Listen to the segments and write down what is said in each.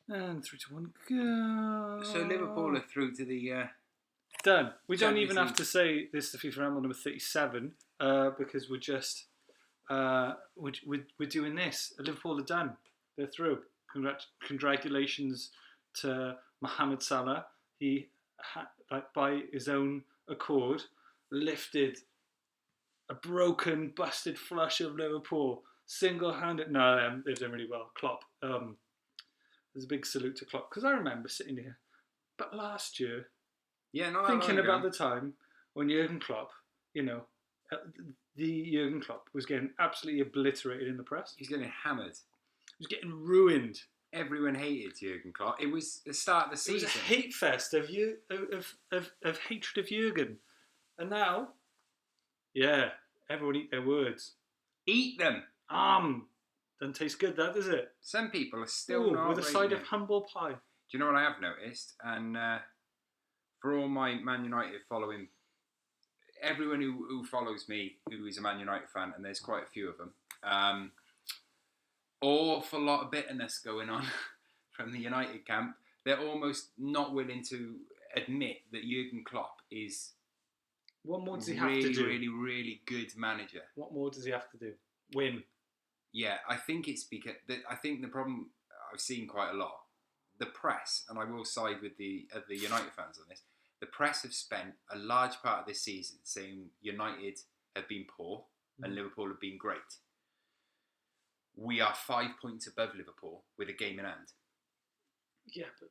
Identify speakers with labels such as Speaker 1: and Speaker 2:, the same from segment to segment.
Speaker 1: And 3-1, go.
Speaker 2: So Liverpool are through to the...
Speaker 1: Done. We don't
Speaker 2: Champions
Speaker 1: even have
Speaker 2: League.
Speaker 1: to say this is the FIFA Ramble number 37 because we're just we're doing this. Liverpool are done. They're through. Congratulations to Mohamed Salah. He, by his own accord, lifted a broken, busted flush of Liverpool single-handed. No, they've done really well. Klopp. There's a big salute to Klopp because I remember sitting here, but last year.
Speaker 2: Yeah, not
Speaker 1: Thinking about the time when Jurgen Klopp, the Jurgen Klopp was getting absolutely obliterated in the press.
Speaker 2: He's getting hammered.
Speaker 1: He was getting ruined.
Speaker 2: Everyone hated Jurgen Klopp. It was the start of the season.
Speaker 1: It was a hate fest of hatred of Jurgen. And now, everyone eat their words.
Speaker 2: Eat them.
Speaker 1: Doesn't taste good, that, does it?
Speaker 2: Some people are still not
Speaker 1: with a side of humble pie.
Speaker 2: Do you know what I have noticed? And for all my Man United following, everyone who follows me who is a Man United fan, and there's quite a few of them, awful lot of bitterness going on from the United camp. They're almost not willing to admit that Jurgen Klopp is
Speaker 1: what more does he have to do?
Speaker 2: Really, really good manager.
Speaker 1: What more does he have to do? Win.
Speaker 2: Yeah, I think it's because I think the problem I've seen quite a lot. The press, and I will side with the United fans on this. The press have spent a large part of this season saying United have been poor and Liverpool have been great. We are 5 points above Liverpool with a game in hand.
Speaker 1: Yeah, but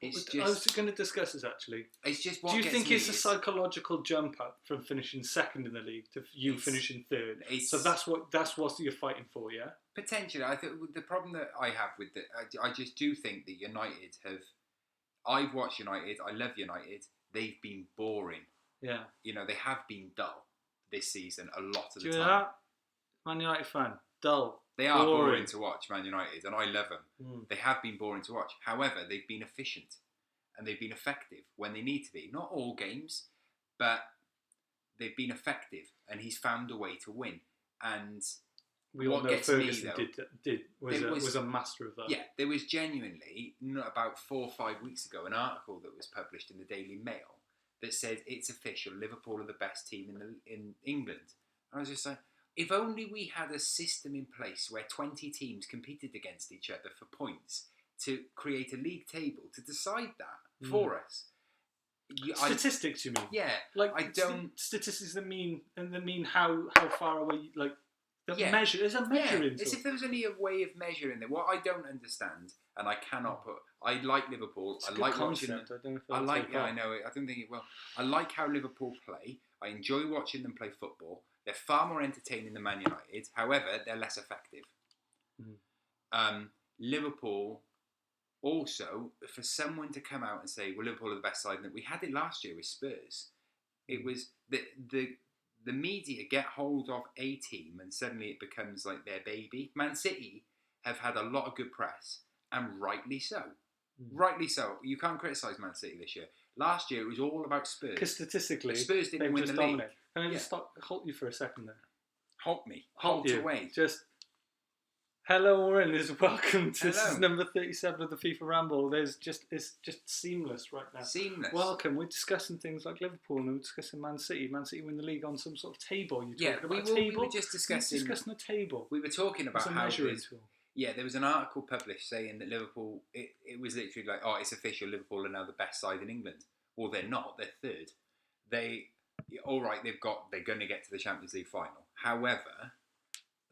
Speaker 1: I was going to discuss this actually.
Speaker 2: It's just
Speaker 1: do you think it's a psychological jump up from finishing second in the league to you finishing third? So that's what you're fighting for, yeah?
Speaker 2: Potentially. I think the problem that I have with I just do think that United have. I've watched United. I love United. They've been boring.
Speaker 1: Yeah.
Speaker 2: They have been dull this season a lot of the time.
Speaker 1: Do you hear that? Man United fan, dull.
Speaker 2: They are boring to watch, Man United, and I love them. They have been boring to watch. However, they've been efficient and they've been effective when they need to be. Not all games, but they've been effective, and he's found a way to win. And
Speaker 1: we all know Ferguson was a master of that.
Speaker 2: Yeah, there was genuinely, about 4 or 5 weeks ago, an article that was published in the Daily Mail that said it's official, Liverpool are the best team in England. And I was just like, if only we had a system in place where 20 teams competed against each other for points to create a league table to decide that for us.
Speaker 1: Statistics, you mean?
Speaker 2: Yeah,
Speaker 1: statistics that mean how far away measure. There's a measure into it.
Speaker 2: As if there was only a way of measuring it. What I don't understand, and I cannot put. I like Liverpool.
Speaker 1: It's a good concept. I
Speaker 2: know it. I don't think it will. I like how Liverpool play. I enjoy watching them play football. They're far more entertaining than Man United. However, they're less effective. Liverpool, also, for someone to come out and say, well, Liverpool are the best side, we had it last year with Spurs. It was the media get hold of a team and suddenly it becomes like their baby. Man City have had a lot of good press, and rightly so. Rightly so. You can't criticise Man City this year. Last year it was all about Spurs.
Speaker 1: Because statistically,
Speaker 2: Spurs didn't win the league.
Speaker 1: Can I just halt you for a second there?
Speaker 2: Halt me. Halt away.
Speaker 1: Just hello, Warren. Welcome to this is number 37 of the FIFA Ramble. It's just seamless right now.
Speaker 2: Seamless.
Speaker 1: Welcome. We're discussing things like Liverpool and we're discussing Man City. Man City win the league on some sort of table. We were just discussing a table.
Speaker 2: We were talking about how
Speaker 1: measuring tool.
Speaker 2: Yeah, there was an article published saying that Liverpool, it was literally like, it's official, Liverpool are now the best side in England. Well, they're not. They're third. They're going to get to the Champions League final. However,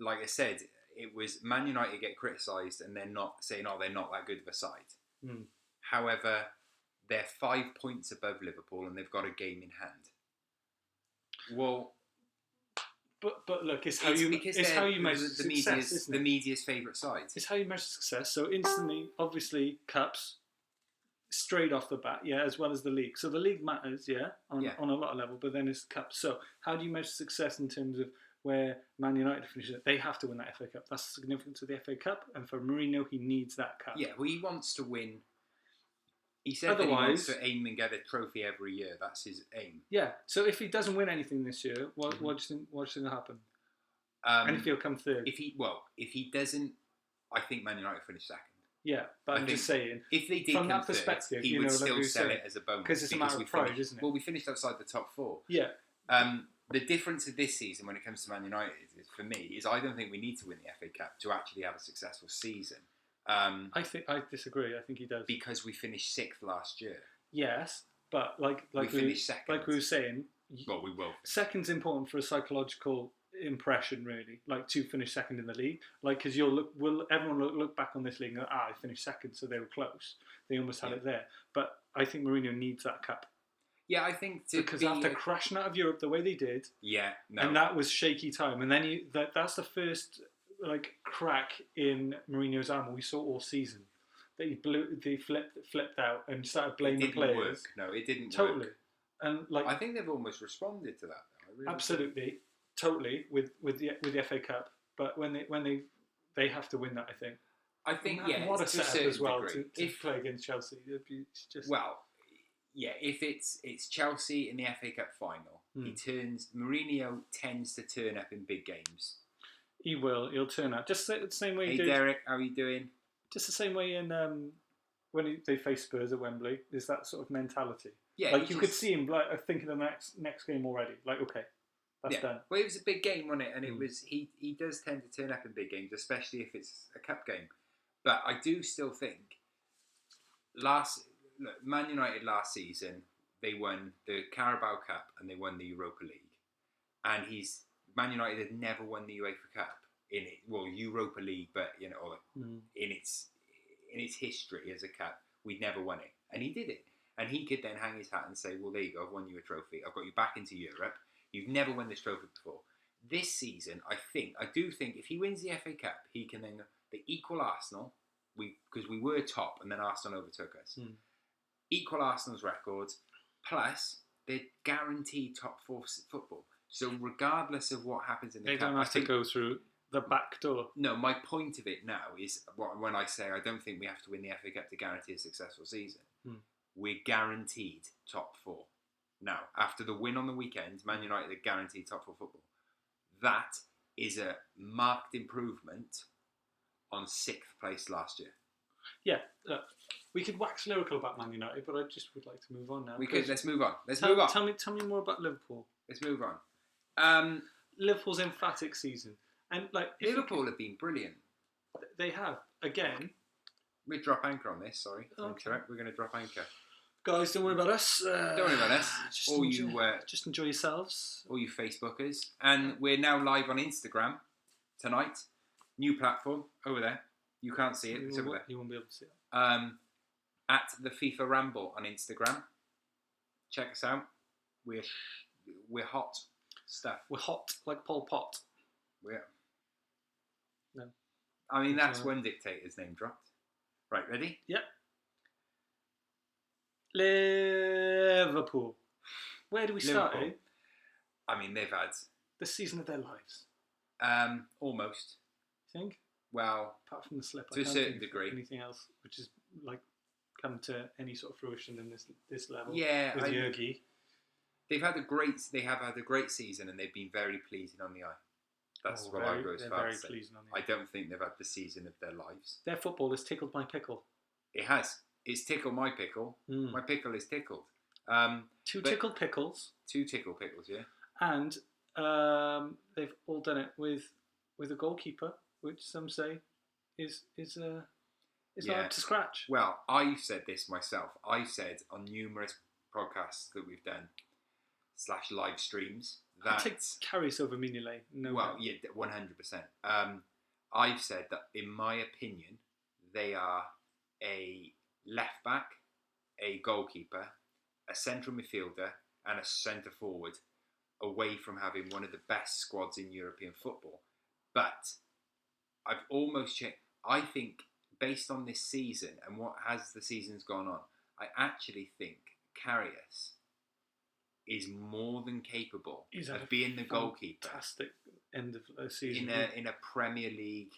Speaker 2: like I said, it was Man United get criticised and they're not saying, they're not that good of a side. However, they're 5 points above Liverpool and they've got a game in hand. Well...
Speaker 1: But look, it's how you measure success,
Speaker 2: the media's favourite side.
Speaker 1: It's how you measure success. So instantly, obviously, cups straight off the bat, as well as the league. So the league matters, on a lot of level. But then it's cups. So how do you measure success in terms of where Man United finishes? They have to win that FA Cup. That's the significance of the FA Cup. And for Mourinho, he needs that cup.
Speaker 2: Yeah, well, he wants to win. He said that he wants to aim and get a trophy every year. That's his aim.
Speaker 1: Yeah. So if he doesn't win anything this year, what do you think will happen? And if he'll come third?
Speaker 2: If he doesn't, I think Man United finish second.
Speaker 1: Yeah, but I'm just saying,
Speaker 2: if they did
Speaker 1: from that
Speaker 2: come third,
Speaker 1: perspective,
Speaker 2: he would still sell it as a bonus
Speaker 1: because it's a matter of pride,
Speaker 2: finished,
Speaker 1: isn't it?
Speaker 2: Well, we finished outside the top 4.
Speaker 1: Yeah.
Speaker 2: The difference of this season when it comes to Man United is, for me, is I don't think we need to win the FA Cup to actually have a successful season. I
Speaker 1: disagree. I think he does,
Speaker 2: because we finished 6th last year.
Speaker 1: Yes, but like we
Speaker 2: finished second.
Speaker 1: Like we were saying,
Speaker 2: well, we will.
Speaker 1: Second's important for a psychological impression, really. Like to finish second in the league, like because everyone look back on this league and go, I finished second, so they were close. They almost had it there. But I think Mourinho needs that cup.
Speaker 2: Yeah, I think
Speaker 1: because after crashing out of Europe the way they did, and that was shaky time, and then that's the first like crack in Mourinho's armour we saw all season. That they flipped out and started blaming players.
Speaker 2: Work. No, it didn't
Speaker 1: totally.
Speaker 2: Work.
Speaker 1: And like
Speaker 2: I think they've almost responded to that. Really
Speaker 1: absolutely, totally with the FA Cup. But when they have to win that, I think what a setup as well to play against Chelsea. It's just
Speaker 2: if it's Chelsea in the FA Cup final, Mourinho tends to turn up in big games.
Speaker 1: He'll turn up just the same way.
Speaker 2: Hey Derek, how are you doing?
Speaker 1: Just the same way in when they face Spurs at Wembley. There's that sort of mentality.
Speaker 2: Yeah,
Speaker 1: like you could see him like thinking of the next game already. Like okay, that's done.
Speaker 2: Well, it was a big game, wasn't it? And it was he does tend to turn up in big games, especially if it's a cup game. But I do still think Man United last season they won the Carabao Cup and they won the Europa League, and Man United had never won the UEFA Cup in it. Well, Europa League, but in its history as a cup, we'd never won it, and he did it. And he could then hang his hat and say, well, there you go, I've won you a trophy. I've got you back into Europe. You've never won this trophy before. This season, I do think if he wins the FA Cup, he can then they equal Arsenal, because we were top and then Arsenal overtook us. Equal Arsenal's records, plus they're guaranteed top 4 football. So regardless of what happens in the cup,
Speaker 1: they don't have to go through the back door.
Speaker 2: No, my point of it now is when I say I don't think we have to win the FA Cup to guarantee a successful season. We're guaranteed top 4. Now, after the win on the weekend, Man United are guaranteed top 4 football. That is a marked improvement on 6th place last year.
Speaker 1: Yeah, we could wax lyrical about Man United, but I just would like to move on now.
Speaker 2: Let's move on.
Speaker 1: Tell me more about Liverpool.
Speaker 2: Let's move on.
Speaker 1: Liverpool's emphatic season. And
Speaker 2: Liverpool have been brilliant.
Speaker 1: They have. Again.
Speaker 2: We drop anchor on this, sorry. Okay. We're going to drop anchor.
Speaker 1: Guys, don't worry about us.
Speaker 2: Don't worry about us.
Speaker 1: Just enjoy yourselves.
Speaker 2: All you Facebookers. And we're now live on Instagram tonight. New platform over there. You can't see it. It's over there.
Speaker 1: You won't be able to see it.
Speaker 2: At the FIFA Ramble on Instagram. Check us out. We're hot stuff.
Speaker 1: We're hot like Pol Pot.
Speaker 2: No. I mean, that's one dictator's name dropped. Right, ready?
Speaker 1: Yep. Liverpool. Where do we start, eh?
Speaker 2: I mean, they've had
Speaker 1: the season of their lives.
Speaker 2: Almost.
Speaker 1: You think?
Speaker 2: Well,
Speaker 1: apart from the slip,
Speaker 2: to a certain degree.
Speaker 1: Anything else which is like come to any sort of fruition in this level?
Speaker 2: Yeah,
Speaker 1: with Jurgi.
Speaker 2: They have had a great season, and they've been very pleasing on the eye. That's what I go as far as saying. I don't think they've had the season of their lives.
Speaker 1: Their football has tickled my pickle.
Speaker 2: It has. It's tickled my pickle. My pickle is tickled.
Speaker 1: Two tickled pickles.
Speaker 2: 2 tickle pickles, yeah.
Speaker 1: And they've all done it with a goalkeeper, which some say is not up to scratch.
Speaker 2: Well, I've said this myself. I've said on numerous podcasts that we've done / live streams that
Speaker 1: I take Carries over Mignolet. No.
Speaker 2: Well, yeah, 100%. I've said that in my opinion, they are a left back, a goalkeeper, a central midfielder, and a centre forward away from having one of the best squads in European football. But I've almost checked. I think based on this season and what has the season's gone on, I actually think Karius is more than capable of being the goalkeeper.
Speaker 1: Fantastic end of the season
Speaker 2: in a Premier League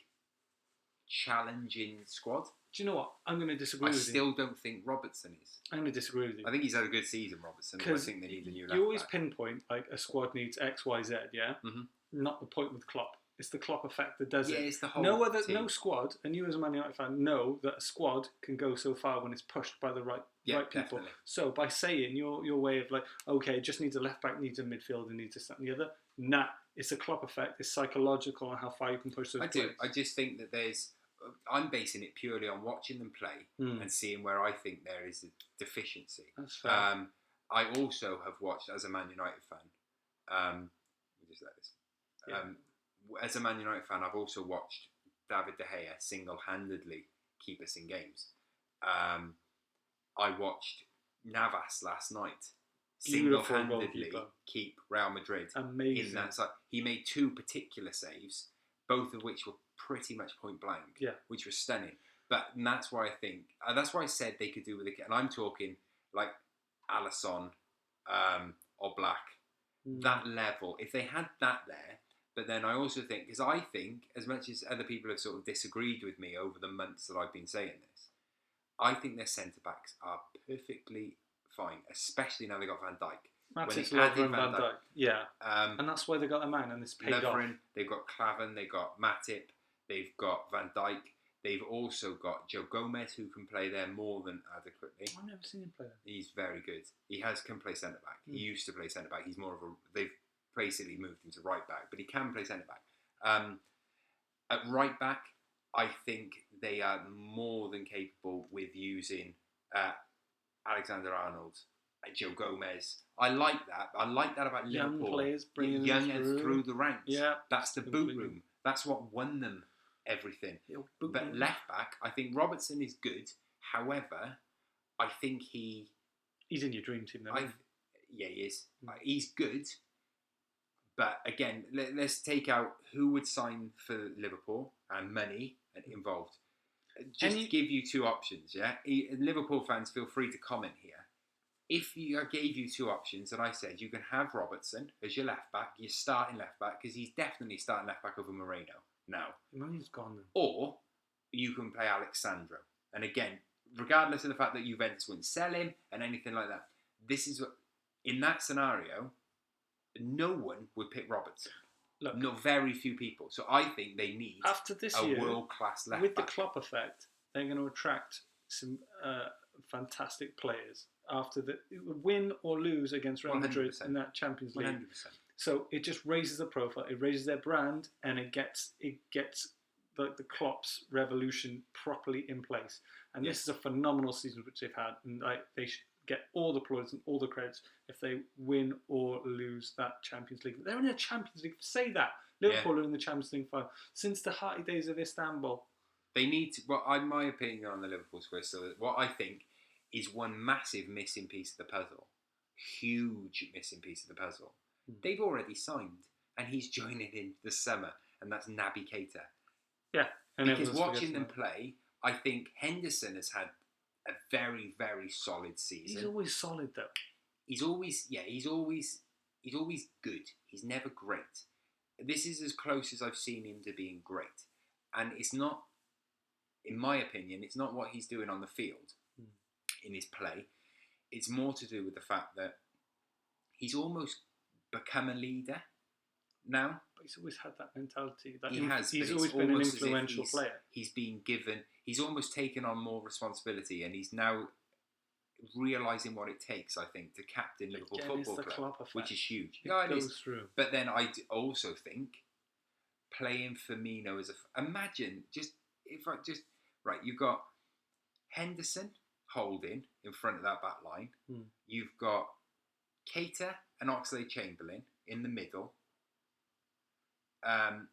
Speaker 2: challenging squad.
Speaker 1: Do you know what? I'm going to disagree with you.
Speaker 2: I still don't think Robertson is.
Speaker 1: I'm going to disagree with you.
Speaker 2: I think he's had a good season, Robertson. I think they need a new left back.
Speaker 1: You always pinpoint like a squad needs X, Y, Z, yeah?
Speaker 2: Mm-hmm.
Speaker 1: Not the point with Klopp. It's the Klopp effect that does it.
Speaker 2: It's the whole
Speaker 1: No squad, and you as a Man United fan know that a squad can go so far when it's pushed by the right people.
Speaker 2: Definitely.
Speaker 1: So by saying your way of like, okay, just needs a left back, needs a midfielder, needs this, that, and the other. Nah, it's a Klopp effect. It's psychological on how far you can push those players.
Speaker 2: I just think that I'm basing it purely on watching them play and seeing where I think there is a deficiency.
Speaker 1: That's fair.
Speaker 2: I also have watched, as a Man United fan, just let this. As a Man United fan, I've also watched David De Gea single-handedly keep us in games. I watched Navas last night single-handedly keep Real Madrid
Speaker 1: Amazing.
Speaker 2: in that side. He made 2 particular saves, both of which were pretty much point blank, which was stunning. And that's why I think, that's why I said they could do with it. And I'm talking like Alisson or Black, that level. If they had that there, but then I also think, because I think, as much as other people have sort of disagreed with me over the months that I've been saying this, I think their centre-backs are perfectly fine, especially now they got Van Dijk.
Speaker 1: Matip, Lovren, Van Dijk. Yeah. And that's why they got a man, and it's paid
Speaker 2: Lovren,
Speaker 1: off.
Speaker 2: They've got Klavan, they've got Matip, they've got Van Dijk, they've also got Joe Gomez, who can play there more than adequately.
Speaker 1: I've never seen him play there.
Speaker 2: He's very good. He can play centre-back. He used to play centre-back. He's more of they've basically moved him to right-back, but he can play centre-back. At right-back, I think they are more than capable with using Alexander-Arnold, Joe Gomez. I like that. I like that about
Speaker 1: young
Speaker 2: Liverpool.
Speaker 1: Players bringing
Speaker 2: young
Speaker 1: them
Speaker 2: and through the ranks.
Speaker 1: Yeah,
Speaker 2: that's the boot room. That's what won them everything. But left back, I think Robertson is good. However, I think he's
Speaker 1: in your dream team, though.
Speaker 2: Yeah, he is. He's good. But again, let's take out who would sign for Liverpool and money involved. Just to give you 2 options, yeah? Liverpool fans, feel free to comment here. If I gave you 2 options and I said you can have Robertson as your left back, your starting left back, because he's definitely starting left back over Moreno now.
Speaker 1: Moreno's gone then.
Speaker 2: Or you can play Alexandro. And again, regardless of the fact that Juventus wouldn't sell him and anything like that, this is what, in that scenario, no one would pick Robertson.
Speaker 1: Look,
Speaker 2: not very few people. So I think they need
Speaker 1: after this
Speaker 2: a
Speaker 1: year,
Speaker 2: world-class left
Speaker 1: with
Speaker 2: back.
Speaker 1: the Klopp effect, they're going to attract some fantastic players after the win or lose against Real Madrid in that Champions League.
Speaker 2: 100%.
Speaker 1: So it just raises the profile, it raises their brand, and it gets the Klopp's revolution properly in place. And this is a phenomenal season which they've had, and they should get all the plaudits and all the credits if they win or lose that Champions League. They're in the Champions League. Say that. Liverpool are in the Champions League final since the hearty days of Istanbul.
Speaker 2: They need to, in my opinion on the Liverpool squad, so what I think is one massive missing piece of the puzzle. Huge missing piece of the puzzle. They've already signed, and he's joining in this summer, and that's Naby Keita.
Speaker 1: Yeah.
Speaker 2: Because watching them play, I think Henderson has had a very, very solid season.
Speaker 1: He's always solid, though.
Speaker 2: He's always good. He's never great. This is as close as I've seen him to being great. And it's not, in my opinion, it's not what he's doing on the field in his play. It's more to do with the fact that he's almost become a leader now.
Speaker 1: But he's always had that mentality.
Speaker 2: He's
Speaker 1: always been an influential player.
Speaker 2: He's almost taken on more responsibility, and he's now realising what it takes, I think, to captain Liverpool Football Club, which is huge.
Speaker 1: It goes through.
Speaker 2: But then I also think playing Firmino as imagine you've got Henderson holding in front of that back line. You've got Keita and Oxlade-Chamberlain in the middle.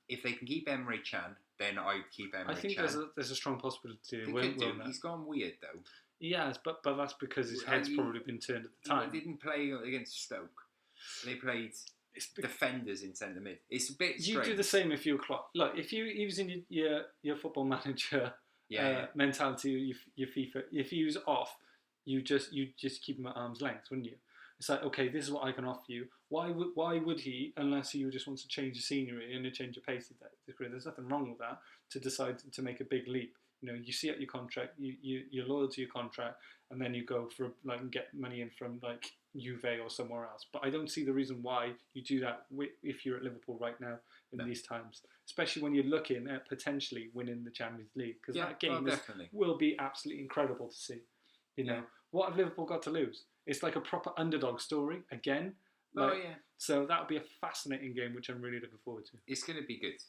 Speaker 2: If they can keep Emre Can, then I'd keep Emre Can.
Speaker 1: I think there's a strong possibility.
Speaker 2: They could do. He's gone weird though.
Speaker 1: He has, but that's because his head's probably been turned at the time.
Speaker 2: They didn't play against Stoke. They played defenders in centre mid. It's a bit strange.
Speaker 1: You do the same if you're Klopp. Look, if you using your football manager mentality, your FIFA, if he was off, you just keep him at arm's length, wouldn't you? It's like, okay, this is what I can offer you. Why would he, unless he just wants to change the scenery and a change of pace? There's nothing wrong with that, to decide to make a big leap. You know, you see out your contract, you're loyal to your contract, and then you go for and get money in from Juve or somewhere else. But I don't see the reason why you do that if you're at Liverpool right now in these times, especially when you're looking at potentially winning the Champions League, because that game will be absolutely incredible to see. You know, what have Liverpool got to lose? It's like a proper underdog story again. So that'll be a fascinating game, which I'm really looking forward to.
Speaker 2: It's going to be good.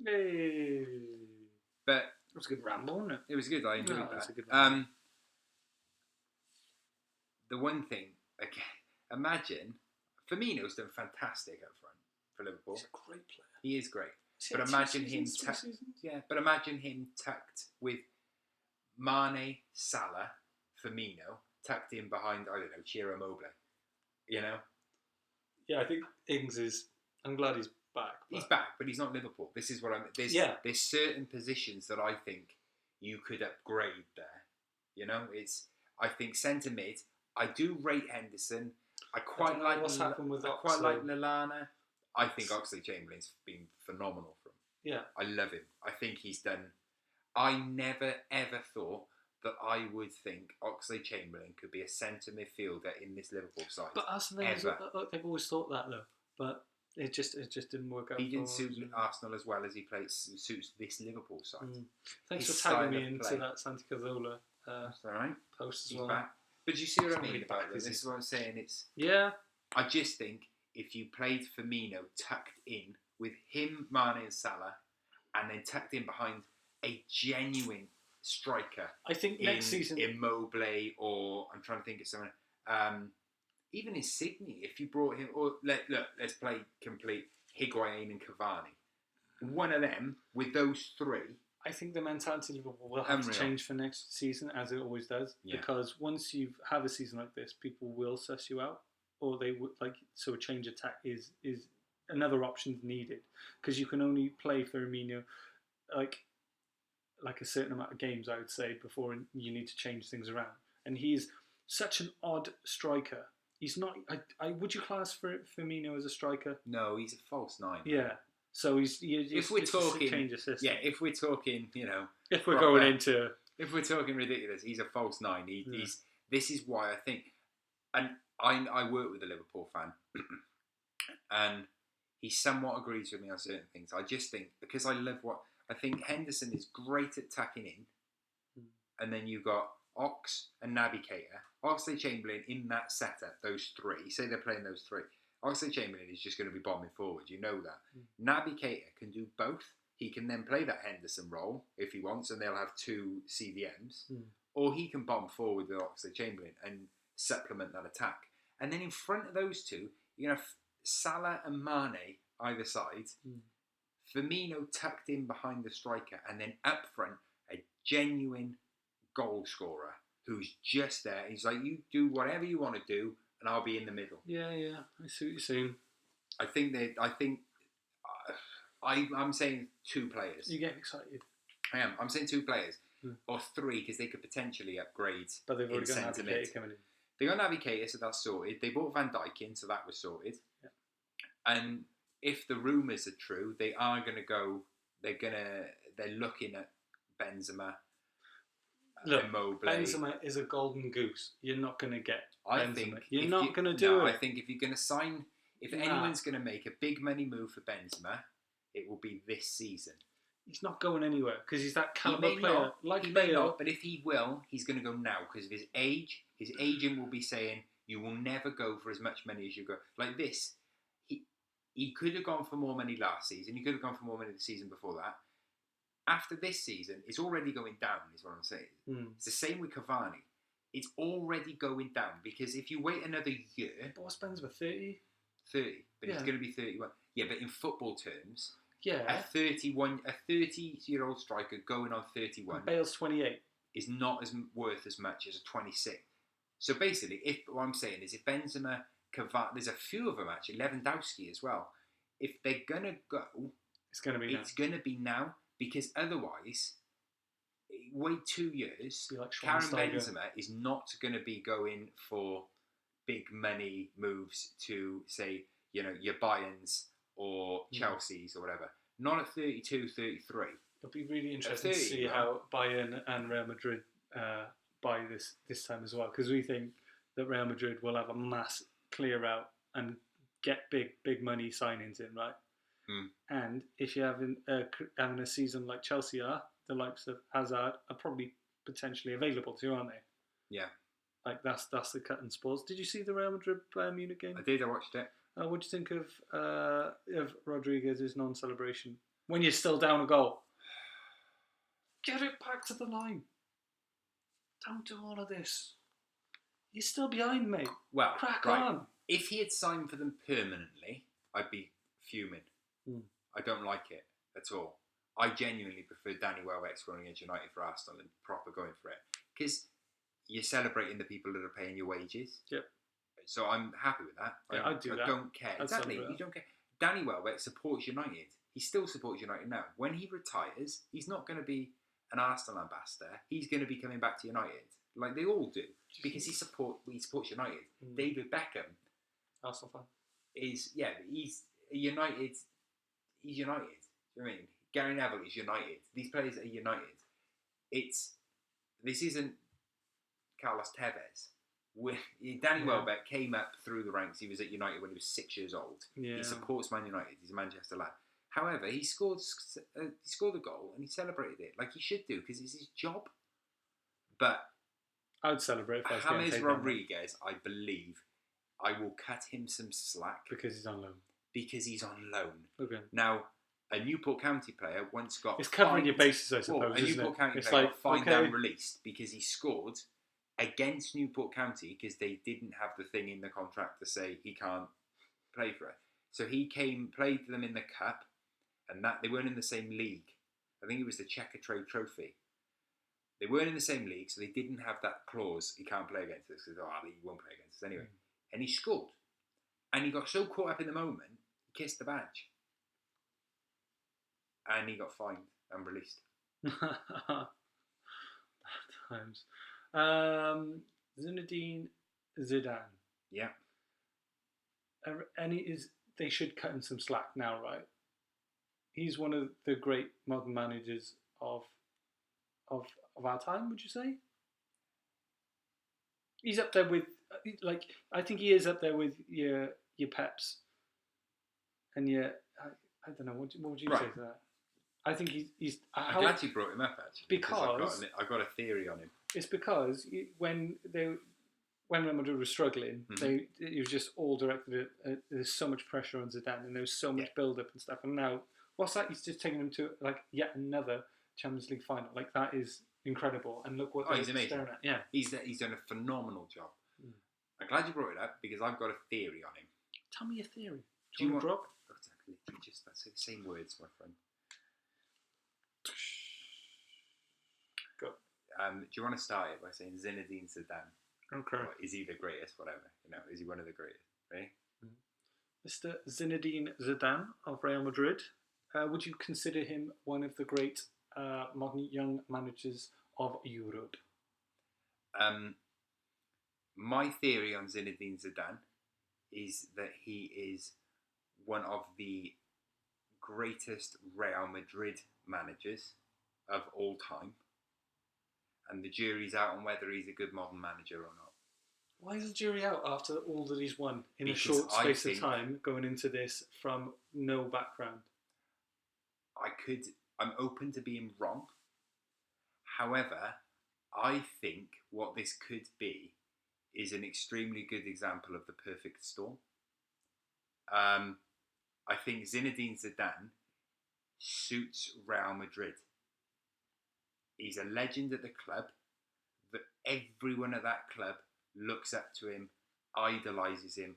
Speaker 1: Yay!
Speaker 2: But
Speaker 1: it was a good ramble, wasn't it?
Speaker 2: It was good. I enjoyed that.
Speaker 1: It was a good ramble.
Speaker 2: The one thing, again, imagine Firmino's done fantastic up front for Liverpool.
Speaker 1: He's a great player.
Speaker 2: He is great. But imagine him but imagine him tucked with Mane, Salah, Firmino, tucked in behind, I don't know, Ciro Immobile. You know?
Speaker 1: Yeah, I think Ings is... I'm glad he's back.
Speaker 2: He's back, but he's not Liverpool. This is what I'm... There's certain positions that I think you could upgrade there. You know? I think centre mid... I do rate Henderson. I quite like
Speaker 1: what's happened with
Speaker 2: I quite like Lallana. I think Oxlade-Chamberlain's been phenomenal for him.
Speaker 1: Yeah.
Speaker 2: I love him. I think he's done... I never, ever thought that I would think Oxlade-Chamberlain could be a centre midfielder in this Liverpool side.
Speaker 1: But Arsenal, they've always thought that, though. But it just didn't work out.
Speaker 2: He didn't suit Arsenal as well as he suits this Liverpool side.
Speaker 1: Thanks for tagging me into that Santi Cazorla
Speaker 2: That's all right.
Speaker 1: post as
Speaker 2: He's
Speaker 1: well.
Speaker 2: back. But you see what I mean about this? This is what I'm saying. I just think if you played Firmino tucked in with him, Mane and Salah, and then tucked in behind a genuine striker.
Speaker 1: I think next season...
Speaker 2: Immobile, or I'm trying to think of someone... even Insigne, if you brought him... Or let's play complete Higuain and Cavani. One of them, with those three...
Speaker 1: I think the mentality of Liverpool will have to change for next season, as it always does. Yeah. Because once you have a season like this, people will suss you out, or they would so a change of tack is another option needed, because you can only play Firmino like a certain amount of games, I would say, before you need to change things around. And he's such an odd striker. He's not. Would you class Firmino as a striker?
Speaker 2: No, he's a false nine.
Speaker 1: Yeah. So if we're talking,
Speaker 2: if we're talking, you know,
Speaker 1: if we're going into,
Speaker 2: if we're talking ridiculous, he's a false nine. This is why I think, and I work with a Liverpool fan, and he somewhat agrees with me on certain things. I just think because I think Henderson is great at tacking in, and then you've got Ox and Naby Keita, Oxlade-Chamberlain in that setup. Those three, say they're playing those three. Oxlade-Chamberlain is just going to be bombing forward. You know that. Naby Keita can do both. He can then play that Henderson role if he wants, and they'll have two CDMs. Or he can bomb forward with Oxlade-Chamberlain and supplement that attack. And then in front of those two, you have Salah and Mane either side. Firmino tucked in behind the striker, and then up front, a genuine goal scorer who's just there. He's like, you do whatever you want to do, and I'll be in the middle.
Speaker 1: Yeah, I see what you're saying.
Speaker 2: I'm saying two players.
Speaker 1: You're getting excited.
Speaker 2: I am. I'm saying two players. Or three, because they could potentially upgrade.
Speaker 1: But they've already got Naby Keita coming in.
Speaker 2: They got Naby Keita, so that's sorted. They bought Van Dijk in, so that was sorted.
Speaker 1: Yeah.
Speaker 2: And if the rumours are true, they are going to go... They're looking at Benzema.
Speaker 1: Look,
Speaker 2: Immobile.
Speaker 1: Benzema is a golden goose. You're not going to get Benzema.
Speaker 2: I think
Speaker 1: you're not going to do it.
Speaker 2: I think if you're going to sign... If anyone's going to make a big money move for Benzema, it will be this season.
Speaker 1: He's not going anywhere because he's that caliber player.
Speaker 2: He may not, but if he will, he's going to go now because of his age. His agent will be saying, you will never go for as much money as you go. Like this, he could have gone for more money last season. He could have gone for more money the season before that. After this season, it's already going down, is what I'm saying. It's the same with Cavani. It's already going dodown because if you wait another year...
Speaker 1: But what's Benzema, 30?
Speaker 2: 30, but he's going to be 31. Yeah, but in football terms...
Speaker 1: Yeah.
Speaker 2: A 30-year-old striker going on 31...
Speaker 1: And Bale's 28.
Speaker 2: ...is not worth as much as a 26. So basically, what I'm saying is if Benzema, Cavani... There's a few of them actually, Lewandowski as well. If they're going to go...
Speaker 1: It's going to be
Speaker 2: now. Because otherwise, wait 2 years,
Speaker 1: like
Speaker 2: Karim Benzema is not going to be going for big money moves to, say, you know, your Bayerns or Chelsea's or whatever. Not at 32, 33.
Speaker 1: It'll be really interesting to see how Bayern and Real Madrid buy this time as well. Because we think that Real Madrid will have a mass clear out and get big money signings in, right? And if you're having a season like Chelsea are, the likes of Hazard are probably potentially available too, aren't they?
Speaker 2: Yeah.
Speaker 1: Like that's the cut and spoils. Did you see the Real Madrid Bayern Munich game?
Speaker 2: I did. I watched it.
Speaker 1: What do you think of Rodriguez's non-celebration when you're still down a goal? Get it back to the line. Don't do all of this. You're still behind, mate.
Speaker 2: Well,
Speaker 1: crack
Speaker 2: right.
Speaker 1: on.
Speaker 2: If he had signed for them permanently, I'd be fuming. I don't like it at all. I genuinely prefer Danny Welbeck scoring against United for Arsenal and proper going for it. Because you're celebrating the people that are paying your wages.
Speaker 1: Yep.
Speaker 2: So I'm happy with that.
Speaker 1: Yeah, I'd do that.
Speaker 2: I don't care. Exactly. You don't care. Danny Welbeck supports United. He still supports United now. When he retires, he's not going to be an Arsenal ambassador. He's going to be coming back to United. Like they all do. Because he supports United. David Beckham.
Speaker 1: Arsenal fan.
Speaker 2: He's United. He's United. Do you know what I mean? Gary Neville is United. These players are United. This isn't Carlos Tevez. Danny Welbeck came up through the ranks. He was at United when he was 6 years old. Yeah. He supports Man United. He's a Manchester lad. However, he scored a goal and he celebrated it like he should do because it's his job. But
Speaker 1: I would celebrate if I was
Speaker 2: James Rodriguez, I believe, I will cut him some slack
Speaker 1: because he's on loan. Okay.
Speaker 2: Now, a Newport County player once got
Speaker 1: it's covering your bases, I suppose.
Speaker 2: A Newport County player got fined and released because he scored against Newport County because they didn't have the thing in the contract to say he can't play for it. So he played them in the cup, and that they weren't in the same league. I think it was the Checkatrade Trophy. They weren't in the same league, so they didn't have that clause. He can't play against us because he won't play against us anyway. And he scored, and he got so caught up in the moment, he kissed the badge, and he got fined and released.
Speaker 1: Bad times. Zinedine Zidane.
Speaker 2: Yeah.
Speaker 1: They should cut him some slack now, right? He's one of the great modern managers of our time, would you say? He's up there with, I think he is up there with your Peps and your, I don't know, what would you say to that? I think he's.
Speaker 2: I'm glad you brought him up actually.
Speaker 1: Because
Speaker 2: I've got a theory on him.
Speaker 1: It's because when Real Madrid was struggling, it was just all directed at there's so much pressure on Zidane and there was so much build up and stuff. And now, what's that? He's just taking them to yet another Champions League final. That is incredible. And look what
Speaker 2: he's amazing.
Speaker 1: Staring at. Yeah,
Speaker 2: he's done a phenomenal job. I'm glad you brought it up because I've got a theory on him.
Speaker 1: Tell me your theory. Do you want to drop?
Speaker 2: That's the same words, my friend.
Speaker 1: Go.
Speaker 2: Do you want to start it by saying Zinedine Zidane?
Speaker 1: Okay.
Speaker 2: Or is he the greatest? Whatever. Is he one of the greatest? Ready?
Speaker 1: Mr. Zinedine Zidane of Real Madrid. Would you consider him one of the great modern young managers of Europe?
Speaker 2: My theory on Zinedine Zidane is that he is one of the greatest Real Madrid managers of all time, and the jury's out on whether he's a good modern manager or not.
Speaker 1: Why is the jury out after all that he's won in a short space of time going into this from no background?
Speaker 2: I'm open to being wrong. However, I think what this could be is an extremely good example of the perfect storm. I think Zinedine Zidane suits Real Madrid. He's a legend at the club. That everyone at that club looks up to him, idolises him.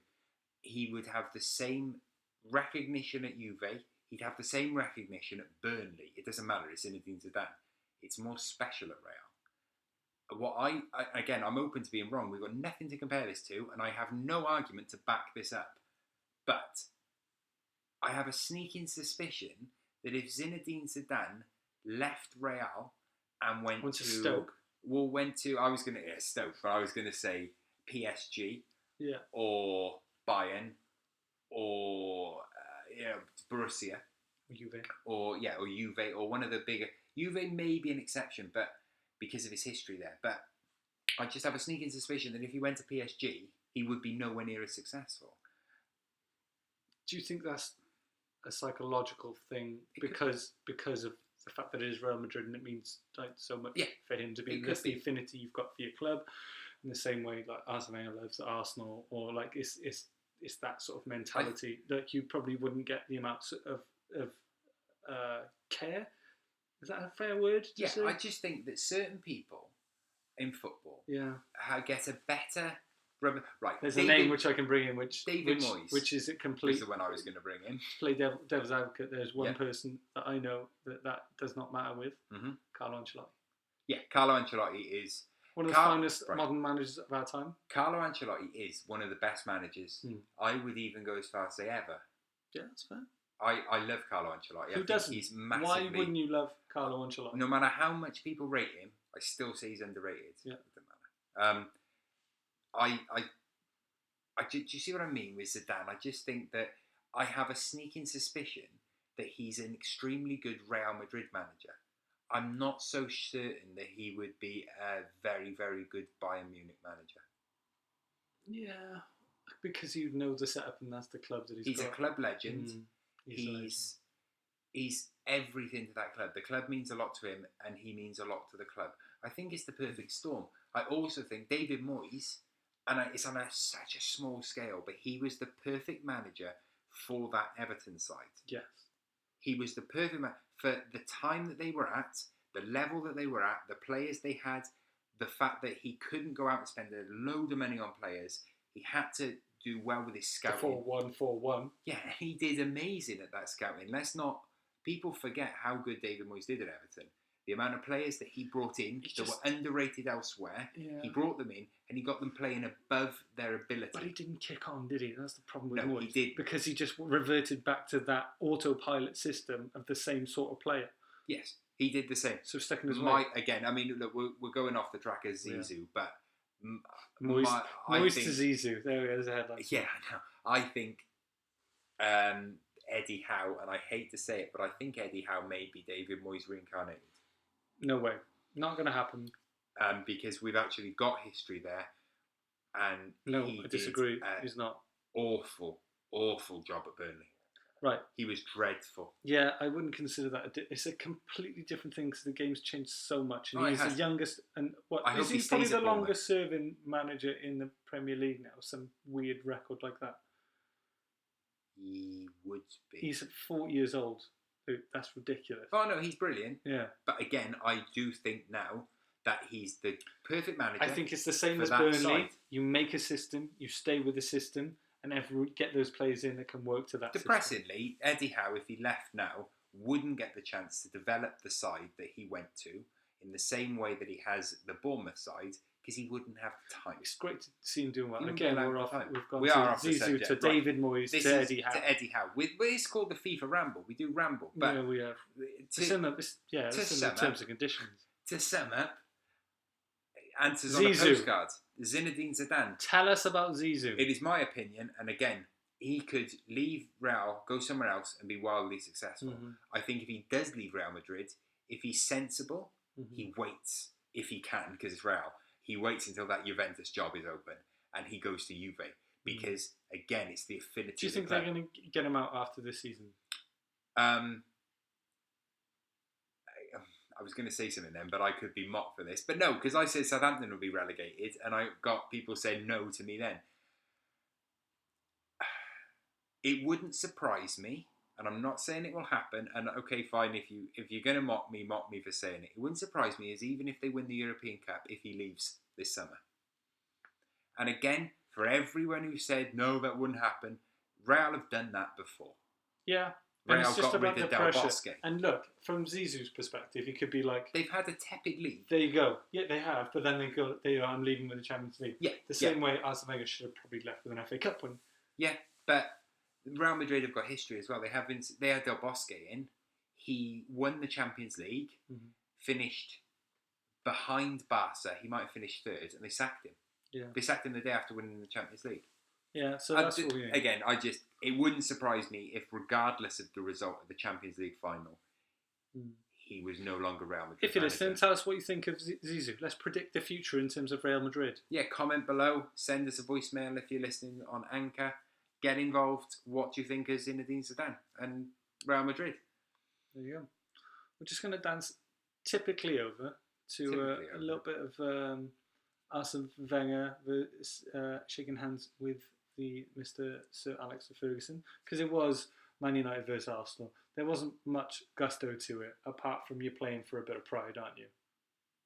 Speaker 2: He would have the same recognition at Juve. He'd have the same recognition at Burnley. It doesn't matter. It's Zinedine Zidane. It's more special at Real. I'm open to being wrong. We've got nothing to compare this to, and I have no argument to back this up. But I have a sneaking suspicion that if Zinedine Zidane left Real and went to
Speaker 1: Stoke,
Speaker 2: I was going to Stoke, but I was going to say PSG, or Bayern, or Borussia, or Juve, or one of the bigger. Juve may be an exception, but because of his history there. But I just have a sneaking suspicion that if he went to PSG, he would be nowhere near as successful.
Speaker 1: Do you think that's a psychological thing
Speaker 2: It
Speaker 1: because of the fact that it is Real Madrid and it means like so much
Speaker 2: Yeah,
Speaker 1: for him to be?
Speaker 2: it could
Speaker 1: That's the
Speaker 2: be.
Speaker 1: affinity you've got for your club, in the same way like Arsene Wenger loves Arsenal, or like it's that sort of mentality that you probably wouldn't get the amounts of care. Is that a fair word to
Speaker 2: Yeah,
Speaker 1: say?
Speaker 2: I just think that certain people in football
Speaker 1: Yeah.
Speaker 2: get a better... Right,
Speaker 1: There's a name which I can bring in,
Speaker 2: David Moyes,
Speaker 1: which is it
Speaker 2: was
Speaker 1: complete.
Speaker 2: the one I was going to bring in.
Speaker 1: Play devil's advocate. There's one
Speaker 2: Yeah.
Speaker 1: person that I know that does not matter with.
Speaker 2: Mm-hmm.
Speaker 1: Carlo Ancelotti.
Speaker 2: Yeah, Carlo Ancelotti is...
Speaker 1: One of the finest modern managers of our time.
Speaker 2: Carlo Ancelotti is one of the best managers. I would even go as far as say ever.
Speaker 1: Yeah, that's fair.
Speaker 2: I love Carlo Ancelotti.
Speaker 1: Who doesn't?
Speaker 2: He's massively...
Speaker 1: Why wouldn't you love Carlo Ancelotti?
Speaker 2: No matter how much people rate him, I still say he's underrated.
Speaker 1: Yeah.
Speaker 2: It doesn't matter. Do you see what I mean with Zidane? I just think that I have a sneaking suspicion that he's an extremely good Real Madrid manager. I'm not so certain that he would be a very, very good Bayern Munich manager.
Speaker 1: Yeah, because you know the setup and that's the club that he's got.
Speaker 2: A club legend.
Speaker 1: He's
Speaker 2: everything to that club. The club means a lot to him and he means a lot to the club. I think it's the perfect storm. I also think David Moyes, and it's on such a small scale, but he was the perfect manager for that Everton side.
Speaker 1: Yes.
Speaker 2: He was the perfect man for the time that they were at, the level that they were at, the players they had, the fact that he couldn't go out and spend a load of money on players. He had to do well with his scouting.
Speaker 1: The 4-1-4-1.
Speaker 2: Yeah, he did amazing at that scouting. People forget how good David Moyes did at Everton. The amount of players that he brought in that were underrated elsewhere, he brought them in and he got them playing above their ability.
Speaker 1: But he didn't kick on, did he? That's the problem with
Speaker 2: No,
Speaker 1: Moyes.
Speaker 2: he did.
Speaker 1: Because he just reverted back to that autopilot system of the same sort of player.
Speaker 2: Yes, he did the same.
Speaker 1: So stuck in his way.
Speaker 2: Again, I mean, look, we're going off the track as Zizou, but...
Speaker 1: Moyes to Zizou. There we go, there's a headline.
Speaker 2: Yeah, I know. I think Eddie Howe, and I hate to say it, but I think Eddie Howe may be David Moyes reincarnated.
Speaker 1: No way. Not going to happen.
Speaker 2: Because we've actually got history there. And
Speaker 1: no, I disagree. He's not.
Speaker 2: Awful job at Burnley.
Speaker 1: Right.
Speaker 2: He was dreadful.
Speaker 1: Yeah, I wouldn't consider that. It's a completely different thing because the game's changed so much. And he's the youngest. And he's probably the longest serving manager in the Premier League now. Some weird record like that.
Speaker 2: He would be.
Speaker 1: He's 40 years old. That's ridiculous.
Speaker 2: Oh no, he's brilliant.
Speaker 1: Yeah.
Speaker 2: But again, I do think now that he's the perfect manager.
Speaker 1: I think it's the same as Burnley. Side. You make a system, you stay with the system, and get those players in that can work to that
Speaker 2: Depressingly, system. Eddie Howe, if he left now, wouldn't get the chance to develop the side that he went to in the same way that he has the Bournemouth side, because he wouldn't have time.
Speaker 1: It's great to see him doing well. Again, we've gone
Speaker 2: off
Speaker 1: Zizou to David Moyes to Eddie Howe.
Speaker 2: To Eddie Howe. It's called the FIFA Ramble. We do Ramble. But
Speaker 1: yeah, we have. It's in the terms and conditions.
Speaker 2: To sum up, answers on a postcard. Zinedine Zidane.
Speaker 1: Tell us about Zizou.
Speaker 2: It is my opinion, and again, he could leave Real, go somewhere else, and be wildly successful. Mm-hmm. I think if he does leave Real Madrid, if he's sensible, he waits, if he can, because it's Real. He waits until that Juventus job is open and he goes to Juve because, again, it's the affinity.
Speaker 1: Do you think they're going to get him out after this season?
Speaker 2: I was going to say something then, but I could be mocked for this. But no, because I said Southampton will be relegated and I got people saying no to me then. It wouldn't surprise me, and I'm not saying it will happen, and okay, fine, if you're going to mock me for saying it. It wouldn't surprise me, as even if they win the European Cup, if he leaves this summer. And again, for everyone who said, no, that wouldn't happen, Real have done that before.
Speaker 1: Yeah.
Speaker 2: Real got rid of Del Bosque.
Speaker 1: And look, from Zizou's perspective, he could be like...
Speaker 2: They've had a tepid league.
Speaker 1: There you go. Yeah, they have, but then I'm leaving with the Champions League. Yeah. The same way Arsene Wenger should have probably left with an FA Cup win.
Speaker 2: Yeah, but... Real Madrid have got history as well. They had Del Bosque in. He won the Champions League, finished behind Barca. He might have finished third, and they sacked him. Yeah, they sacked him the day after winning the Champions League.
Speaker 1: Yeah, so that's what we mean.
Speaker 2: Again, it wouldn't surprise me if, regardless of the result of the Champions League final, he was no longer Real Madrid.
Speaker 1: If you're
Speaker 2: manager.
Speaker 1: listening, tell us what you think of Zizou. Let's predict the future in terms of Real Madrid.
Speaker 2: Yeah, comment below. Send us a voicemail if you're listening on Anchor. Get involved. What do you think of Zinedine Zidane and Real Madrid?
Speaker 1: There you go. We're just going to dance typically over to a little bit of Arsene Wenger shaking hands with the Mr. Sir Alex Ferguson, because it was Man United versus Arsenal. There wasn't much gusto to it, apart from you playing for a bit of pride, aren't you?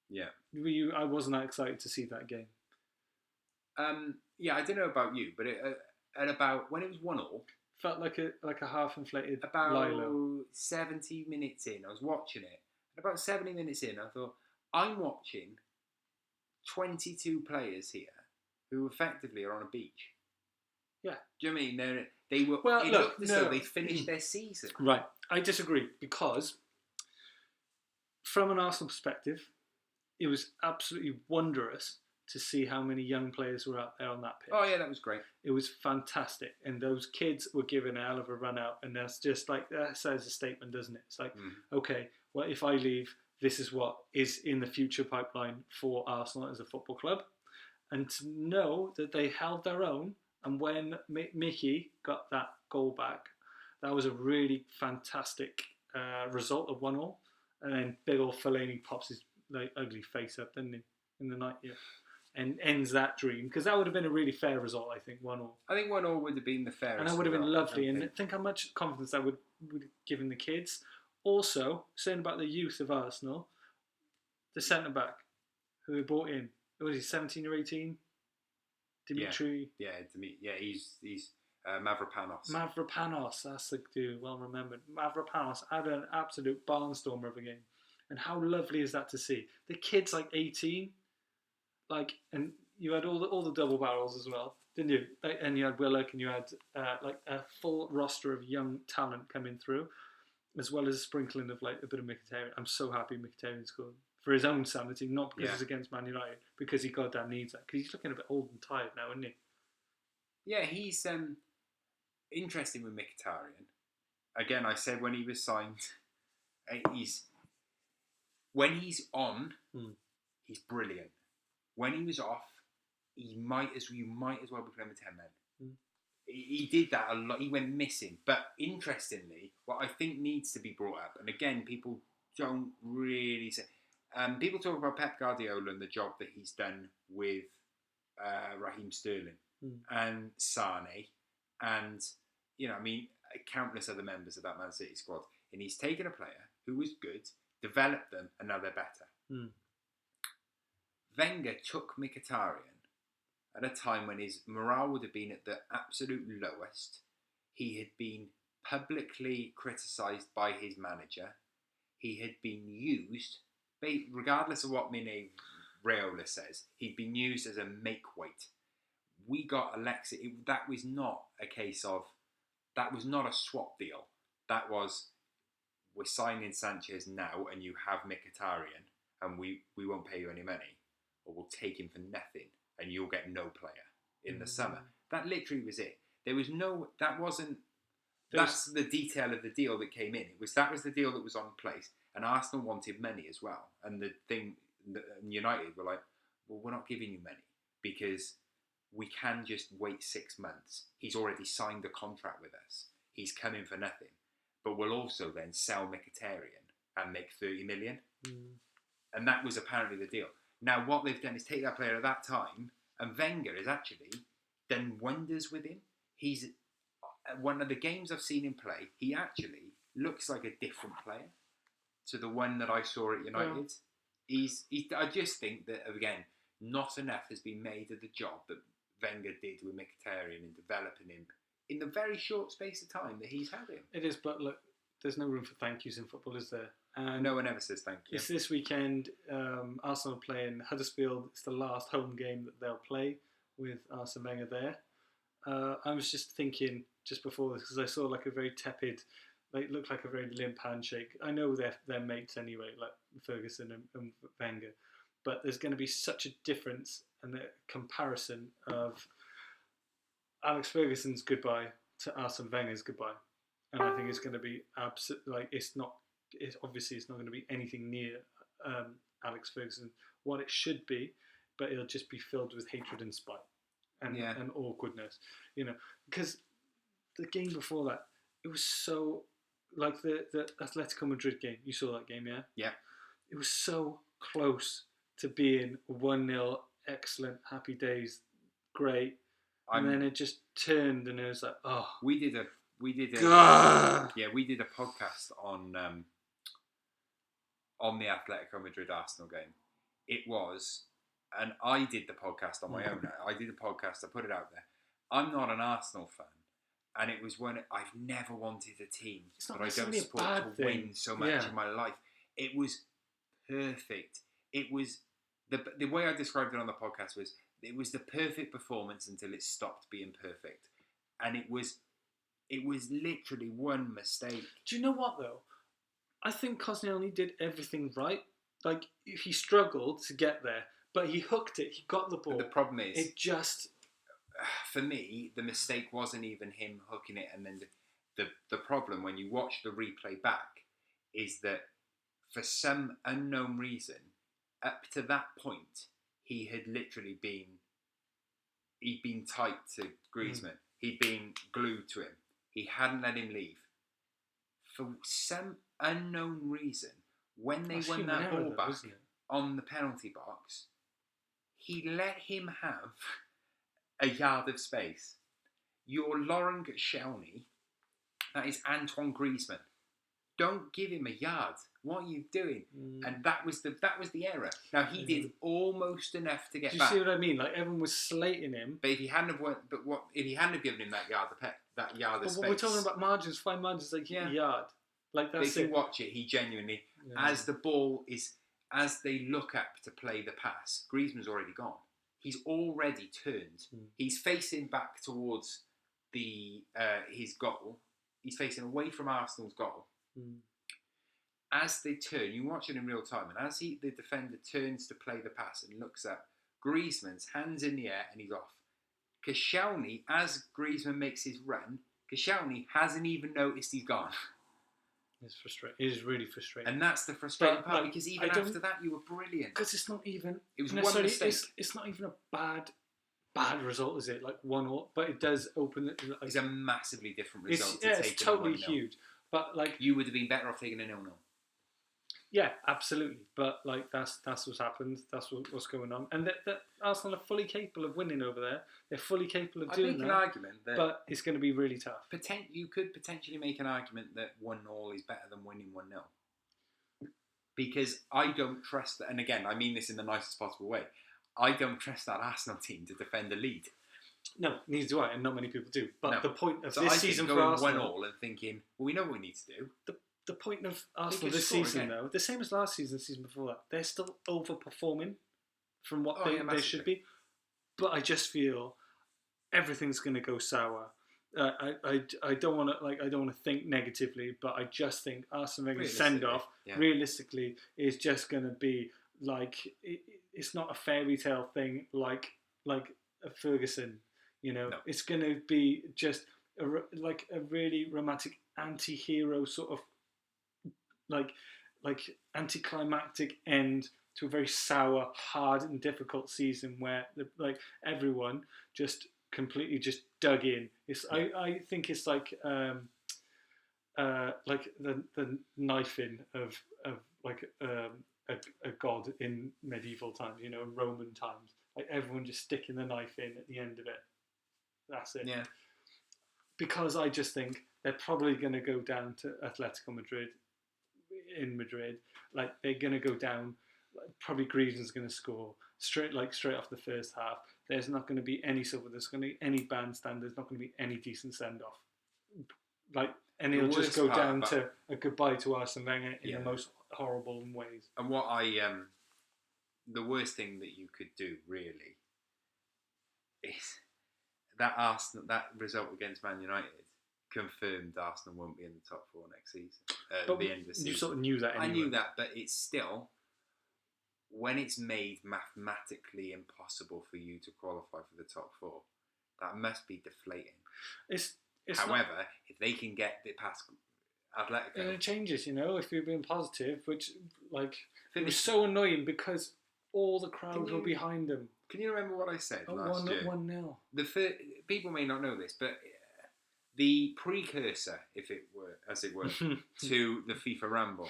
Speaker 2: Yeah.
Speaker 1: I wasn't that excited to see that game.
Speaker 2: Yeah, I don't know about you, but at about when it was 1-1,
Speaker 1: felt like a half inflated
Speaker 2: about
Speaker 1: Lilo.
Speaker 2: 70 minutes in, I was watching it. About 70 minutes in, I thought, I'm watching 22 players here who effectively are on a beach.
Speaker 1: Yeah.
Speaker 2: Do you know what I mean? They were.
Speaker 1: Well,
Speaker 2: it looked as though they finished their season.
Speaker 1: Right. I disagree, because from an Arsenal perspective, it was absolutely wondrous to see how many young players were out there on that pitch.
Speaker 2: Oh yeah, that was great.
Speaker 1: It was fantastic, and those kids were given a hell of a run out, and that's just like, that says a statement, doesn't it? It's like, okay, well, if I leave, this is what is in the future pipeline for Arsenal as a football club, and to know that they held their own, and when Mickey got that goal back, that was a really fantastic result of 1-1, and then big old Fellaini pops his like ugly face up, didn't he, in the night? Yeah. And ends that dream, because that would have been a really fair result, I think, 1-1.
Speaker 2: I think 1-1 would have been the fairest.
Speaker 1: And that would have been lovely, and think how much confidence that would have given the kids. Also, saying about the youth of Arsenal, the centre-back who they brought in, was he 17 or 18? Dimitri.
Speaker 2: Yeah, he's Mavropanos.
Speaker 1: Mavropanos, that's the dude, well remembered. Mavropanos had an absolute barnstormer of a game. And how lovely is that to see? The kid's like 18, and you had all the double barrels as well, didn't you? And you had Willock, and you had like a full roster of young talent coming through, as well as a sprinkling of like a bit of Mkhitaryan. I'm so happy Mkhitaryan scored for his own sanity, not because it's against Man United, because he goddamn needs that. Because he's looking a bit old and tired now, isn't he?
Speaker 2: Yeah, he's interesting with Mkhitaryan. Again, I said when he was signed, when he's on, he's brilliant. When he was off, you might as well be playing with 10 men. He did that a lot. He went missing. But interestingly, what I think needs to be brought up, and again, people don't really say, people talk about Pep Guardiola and the job that he's done with Raheem Sterling and Sane, and countless other members of that Man City squad. And he's taken a player who was good, developed them, and now they're better. Wenger took Mkhitaryan at a time when his morale would have been at the absolute lowest. He had been publicly criticised by his manager. He had been used, regardless of what Mine Raiola says, he'd been used as a make-weight. We got Alexis. That was not a case of, that was not a swap deal. That was, we're signing Sanchez now and you have Mkhitaryan and we won't pay you any money, or we'll take him for nothing and you'll get no player in the summer. That literally was it. There was no, that's the detail of the deal that came in. That was the deal that was on place, and Arsenal wanted money as well. And the thing, United were like, well, we're not giving you money because we can just wait 6 months. He's already signed a contract with us. He's coming for nothing. But we'll also then sell Mkhitaryan and make 30 million. And that was apparently the deal. Now, what they've done is take that player at that time, and Wenger has actually done wonders with him. He's, one of the games I've seen him play, he actually looks like a different player to the one that I saw at United. I just think that, again, not enough has been made of the job that Wenger did with Mkhitaryan and developing him in the very short space of time that he's had him.
Speaker 1: It is, but look, there's no room for thank yous in football, is there? And
Speaker 2: no one ever says thank you.
Speaker 1: It's this weekend. Arsenal playing Huddersfield. It's the last home game that they'll play with Arsene Wenger there. I was just thinking just before this, because I saw like a very tepid, like looked like a very limp handshake. I know they're mates anyway, like Ferguson and Wenger, but there's going to be such a difference and a comparison of Alex Ferguson's goodbye to Arsene Wenger's goodbye, and I think it's going to be absolutely like it's not obviously it's not going to be anything near Alex Ferguson, what it should be, but it'll just be filled with hatred and spite and awkwardness, because the game before that, it was so, like the Atletico Madrid game, you saw that game, yeah?
Speaker 2: Yeah.
Speaker 1: It was so close to being 1-0, excellent, happy days, great, and then it just turned, and it was like, oh.
Speaker 2: We did a
Speaker 1: God.
Speaker 2: we did a podcast on the Atletico Madrid Arsenal game. It was, and I did the podcast on my own. I did a podcast. I put it out there. I'm not an Arsenal fan, and it was when I've never wanted a team that I don't support to win so much in my life. It was perfect. It was the way I described it on the podcast was it was the perfect performance until it stopped being perfect, and it was literally one mistake.
Speaker 1: Do you know what though? I think Koscielny did everything right. Like, he struggled to get there, but he hooked it. He got the ball.
Speaker 2: But the problem is,
Speaker 1: it just,
Speaker 2: for me, the mistake wasn't even him hooking it, and then the problem when you watch the replay back is that for some unknown reason, up to that point, he had literally he'd been tight to Griezmann. He'd been glued to him. He hadn't let him leave. For some unknown reason, when they won that ball back on the penalty box, he let him have a yard of space. You're Laurent Koscielny, that is Antoine Griezmann. Don't give him a yard. What are you doing? And that was the error. Now he did almost enough to get back.
Speaker 1: Do you see what I mean? Like, everyone was slating him.
Speaker 2: But if he hadn't have given him that yard of space.
Speaker 1: We're talking about margins, fine margins, like a yard. Like, that's
Speaker 2: they can watch it. He genuinely, as the ball is, as they look up to play the pass, Griezmann's already gone. He's already turned. He's facing back towards his goal. He's facing away from Arsenal's goal. As they turn, you watch it in real time, and as the defender turns to play the pass and looks up, Griezmann's hands in the air and he's off. Koscielny, as Griezmann makes his run, Koscielny hasn't even noticed he's gone.
Speaker 1: It's frustrating. It is really frustrating.
Speaker 2: And that's the frustrating part, because even after that, you were brilliant.
Speaker 1: Because it's not even...
Speaker 2: It was one mistake.
Speaker 1: It's not even a bad result, is it? Like 1-1, but it does open...
Speaker 2: It's a massively different result to take.
Speaker 1: It's totally huge. But, like...
Speaker 2: You would have been better off taking a 0-0.
Speaker 1: Yeah, absolutely. But, like, that's what's happened. That's what's going on. And that Arsenal are fully capable of winning over there. They're fully capable of doing that. I make an
Speaker 2: argument that...
Speaker 1: But it's going to be really tough.
Speaker 2: You could potentially make an argument that 1-0 is better than winning 1-0. Because I don't trust... And again, I mean this in the nicest possible way. I don't trust that Arsenal team to defend a lead.
Speaker 1: No, neither do I, and not many people do. But the point of this season
Speaker 2: for
Speaker 1: Arsenal...
Speaker 2: 1-1 and thinking, well, we know what we need to do.
Speaker 1: The point of Arsenal this season, though, the same as last season, the season before that, they're still overperforming from what they should be. But I just feel everything's going to go sour. I don't want to think negatively, but I just think Arsene Wenger's send off realistically is just going to be like it's not a fairy tale thing like a Ferguson. No. It's going to be just a really romantic anti-hero sort of like anticlimactic end to a very sour, hard and difficult season where everyone just completely just dug in. I think it's like the knifing of a god in medieval times, in Roman times. Like everyone just sticking the knife in at the end of it. That's it. Yeah. Because I just think they're probably going to go down to Atletico Madrid in Madrid. Like they're going to go down. Probably Griezmann's going to score straight off the first half. There's not going to be any silver. There's going to be any bandstand. There's not going to be any decent send off. And it'll just go down to a goodbye to Arsene Wenger in the most horrible ways.
Speaker 2: And what the worst thing that you could do really is that result against Man United confirmed Arsenal won't be in the top four next season. At the end of the season,
Speaker 1: you sort of knew that anyway.
Speaker 2: I knew that, but it's still, when it's made mathematically impossible for you to qualify for the top four, that must be deflating. However, if they can get it past Atletico.
Speaker 1: And it changes, if you're being positive, which it was
Speaker 2: Finished.
Speaker 1: so annoying because all the crowd were behind them.
Speaker 2: Can you remember what I said last year?
Speaker 1: 1-0.
Speaker 2: People may not know this, but the precursor, if it were, as it were, to the FIFA Ramble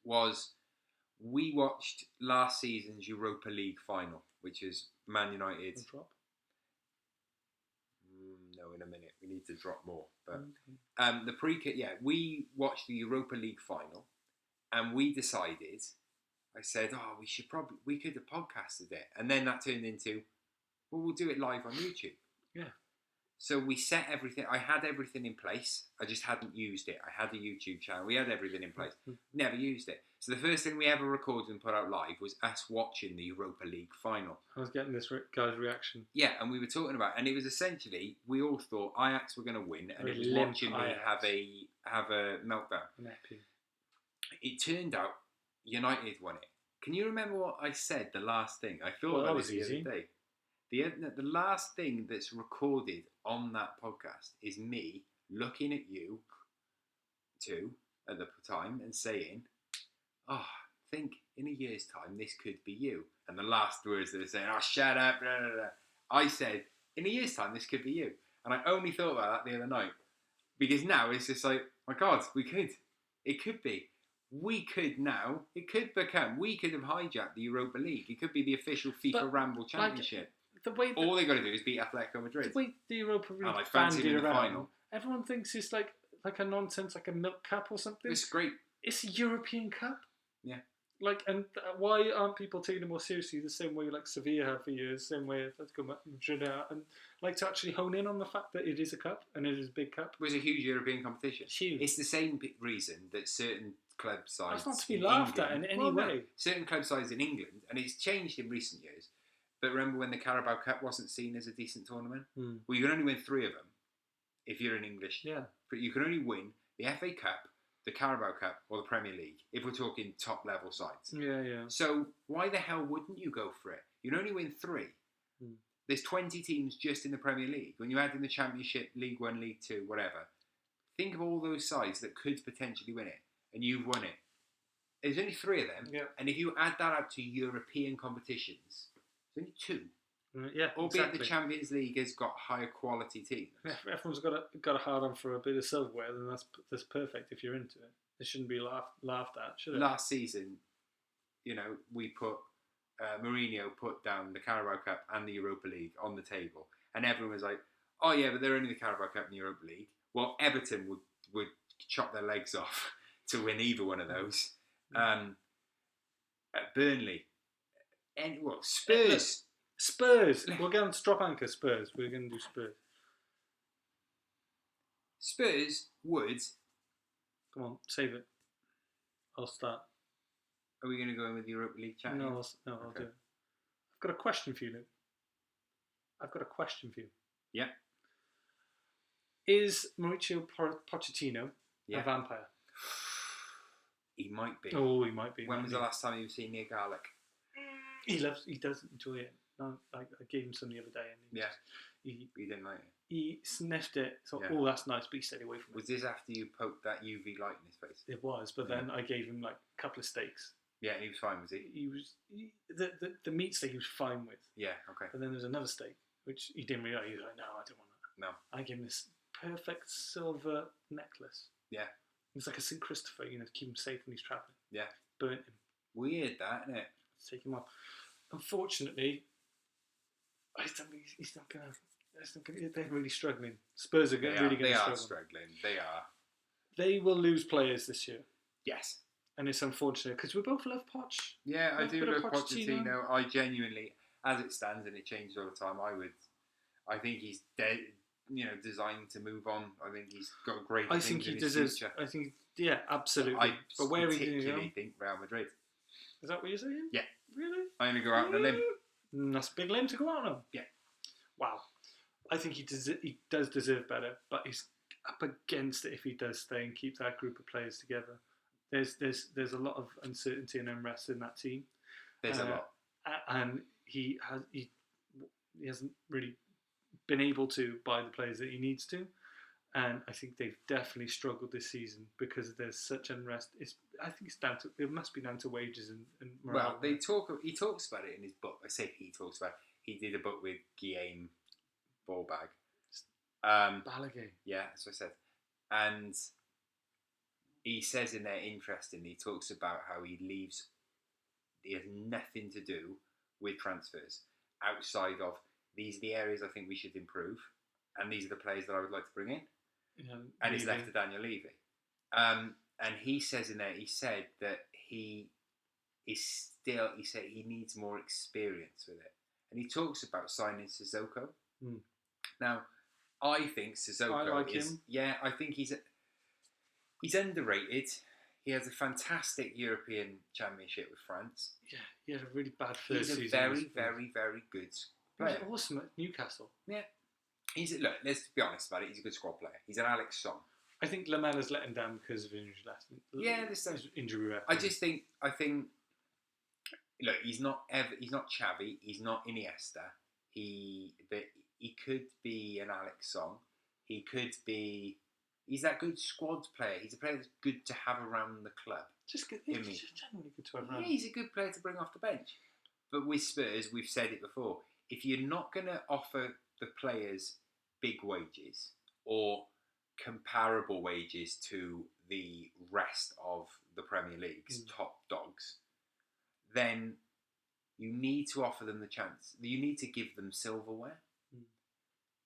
Speaker 2: was we watched last season's Europa League final, which is Man United.
Speaker 1: Drop.
Speaker 2: No, in a minute. We need to drop more. But we watched the Europa League final, and we decided. I said, we could have podcasted it, and then that turned into, we'll do it live on YouTube.
Speaker 1: Yeah.
Speaker 2: So we set everything. I had everything in place. I just hadn't used it. I had a YouTube channel. We had everything in place. Never used it. So the first thing we ever recorded and put out live was us watching the Europa League final.
Speaker 1: I was getting this guy's reaction.
Speaker 2: Yeah, and we were talking about, and it was essentially we all thought Ajax were going to win, and it was
Speaker 1: limp
Speaker 2: watching
Speaker 1: Ajax.
Speaker 2: me have a meltdown. It turned out United won it. Can you remember what I said? The last thing I thought that was the other day. The last thing that's recorded on that podcast is me looking at you two at the time and saying, I think in a year's time this could be you. And the last words that are saying, shut up, blah, blah, blah. I said, in a year's time this could be you. And I only thought about that the other night. Because now it's just like, my God, it could be. We could have hijacked the Europa League. It could be the official FIFA Ramble Championship. All they got to do is beat Atletico Madrid.
Speaker 1: The way the Europa League
Speaker 2: I fancy
Speaker 1: bandied
Speaker 2: in the
Speaker 1: around,
Speaker 2: final.
Speaker 1: Everyone thinks it's like a nonsense, like a milk cup or something.
Speaker 2: It's great.
Speaker 1: It's a European Cup.
Speaker 2: Yeah.
Speaker 1: And why aren't people taking it more seriously? The same way Sevilla have for years, same way Atletico Madrid are, and to actually hone in on the fact that it is a cup and it is a big cup.
Speaker 2: It was a huge European competition.
Speaker 1: It's huge.
Speaker 2: It's the same reason that certain club sides.
Speaker 1: That's not to be laughed at in any way.
Speaker 2: No. Certain club sides in England, and it's changed in recent years. But remember when the Carabao Cup wasn't seen as a decent tournament? Well, you can only win 3 of them if you're an English.
Speaker 1: Yeah.
Speaker 2: But you can only win the FA Cup, the Carabao Cup, or the Premier League if we're talking top level sides.
Speaker 1: Yeah, yeah.
Speaker 2: So why the hell wouldn't you go for it? You'd only win 3. There's 20 teams just in the Premier League. When you add in the Championship, League 1, League 2, whatever, think of all those sides that could potentially win it, and you've won it. There's only 3 of them, and if you add that out to European competitions, there's only 2.
Speaker 1: Yeah,
Speaker 2: albeit the Champions League has got higher quality teams.
Speaker 1: If everyone's got a hard on for a bit of silverware, then that's perfect if you're into it. It shouldn't be laughed at, should it?
Speaker 2: Last season, we put Mourinho put down the Carabao Cup and the Europa League on the table, and everyone was like, "Oh yeah, but they're only the Carabao Cup and the Europa League." Well, Everton would chop their legs off to win either one of those. Burnley, Spurs.
Speaker 1: Spurs. We're going to drop anchor. Spurs. We're going to do Spurs.
Speaker 2: Spurs would.
Speaker 1: Come on, save it. I'll start.
Speaker 2: Are we going to go in with the Europa League chat?
Speaker 1: No, I'll do it. I've got a question for you, Luke.
Speaker 2: Yeah.
Speaker 1: Is Mauricio Pochettino a vampire?
Speaker 2: He might be.
Speaker 1: Oh, he might be.
Speaker 2: When was the last time you seen near garlic?
Speaker 1: He does enjoy it. No, I gave him some the other day, and he
Speaker 2: didn't like it.
Speaker 1: He sniffed it. Thought, oh, that's nice, but he stayed away from it.
Speaker 2: Was this after you poked that UV light in his face?
Speaker 1: It was, but then I gave him a couple of steaks.
Speaker 2: Yeah, and he was fine, was he?
Speaker 1: The meat steak he was fine with.
Speaker 2: Yeah, okay.
Speaker 1: But then there was another steak which he didn't really like. He was like, "No, I don't want that."
Speaker 2: No.
Speaker 1: I gave him this perfect silver necklace.
Speaker 2: Yeah.
Speaker 1: It's like a St. Christopher, to keep him safe when he's travelling.
Speaker 2: Yeah.
Speaker 1: Burnt him.
Speaker 2: Weird, that, isn't it?
Speaker 1: Take him off. Unfortunately, he's not gonna. They're really struggling. Spurs are really going to struggle.
Speaker 2: They are struggling. They are.
Speaker 1: They will lose players this year.
Speaker 2: Yes.
Speaker 1: And it's unfortunate because we both love Poch.
Speaker 2: Yeah, I do love Pochettino. I genuinely, as it stands, and it changes all the time, I think he's dead. Designed to move on. I think he's got great.
Speaker 1: I think he deserves.
Speaker 2: Future.
Speaker 1: I think, yeah, absolutely.
Speaker 2: I
Speaker 1: but where
Speaker 2: particularly think Real Madrid.
Speaker 1: Is that what you're saying?
Speaker 2: Yeah.
Speaker 1: Really?
Speaker 2: I'm gonna go out on a limb.
Speaker 1: That's a big limb to go out on.
Speaker 2: Yeah.
Speaker 1: Wow. I think he does deserve better, but he's up against it if he does stay and keep that group of players together. There's a lot of uncertainty and unrest in that team.
Speaker 2: There's a lot,
Speaker 1: and he hasn't really been able to buy the players that he needs to, And I think they've definitely struggled this season because there's such unrest. I think it must be down to wages and morale.
Speaker 2: Well, he talks about it in his book. I say he talks about it. He did a book with Guillaume Ballbag.
Speaker 1: Balaguer.
Speaker 2: Yeah, that's what I said. And he says in there, interestingly, he talks about how he has nothing to do with transfers outside of these are the areas I think we should improve, and these are the players that I would like to bring in. And it's left to Daniel Levy. And he says in there, he said that he said he needs more experience with it. And he talks about signing Sissoko. Now, I think Sissoko
Speaker 1: I like him.
Speaker 2: Yeah, I think he's underrated. He has a fantastic European Championship with France.
Speaker 1: Yeah, he had a really bad first season.
Speaker 2: He's a very, very, very good player.
Speaker 1: He was awesome at Newcastle.
Speaker 2: Yeah. Look, let's be honest about it. He's a good squad player. He's an Alex Song.
Speaker 1: I think Lamella's let him down because of injury injury record.
Speaker 2: I think. Look, he's not Xavi. He's not Iniesta. He could be an Alex Song. He could be. He's that good squad player. He's a player that's good to have around the club.
Speaker 1: He's just generally good to have around.
Speaker 2: Yeah, he's a good player to bring off the bench. But with Spurs, we've said it before. If you're not going to offer the players big wages or comparable wages to the rest of the Premier League's top dogs, then you need to offer them the chance. You need to give them silverware.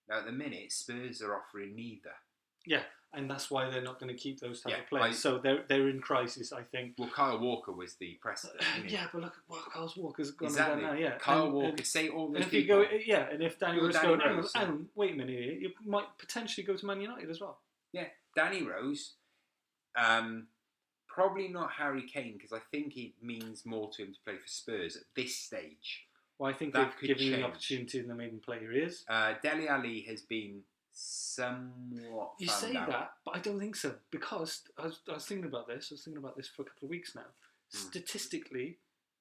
Speaker 2: Now, at the minute, Spurs are offering neither.
Speaker 1: Yeah, and that's why they're not going to keep those type of players. So they're in crisis, I think.
Speaker 2: Well, Kyle Walker was the precedent.
Speaker 1: Yeah, but look at what Kyle Walker's gone
Speaker 2: exactly.
Speaker 1: and done now. Yeah,
Speaker 2: Kyle Walker, say all those
Speaker 1: and if
Speaker 2: people.
Speaker 1: and if Danny Rose goes, and wait a minute, you might potentially go to Man United as well.
Speaker 2: Yeah, Danny Rose. Probably not Harry Kane, because I think it means more to him to play for Spurs at this stage.
Speaker 1: Well, I think they've given him the opportunity and they made him play who he is.
Speaker 2: Dele Alli has been somewhat.
Speaker 1: You say that, but I don't think so, because I was thinking about this. I was thinking about this for a couple of weeks now. Statistically,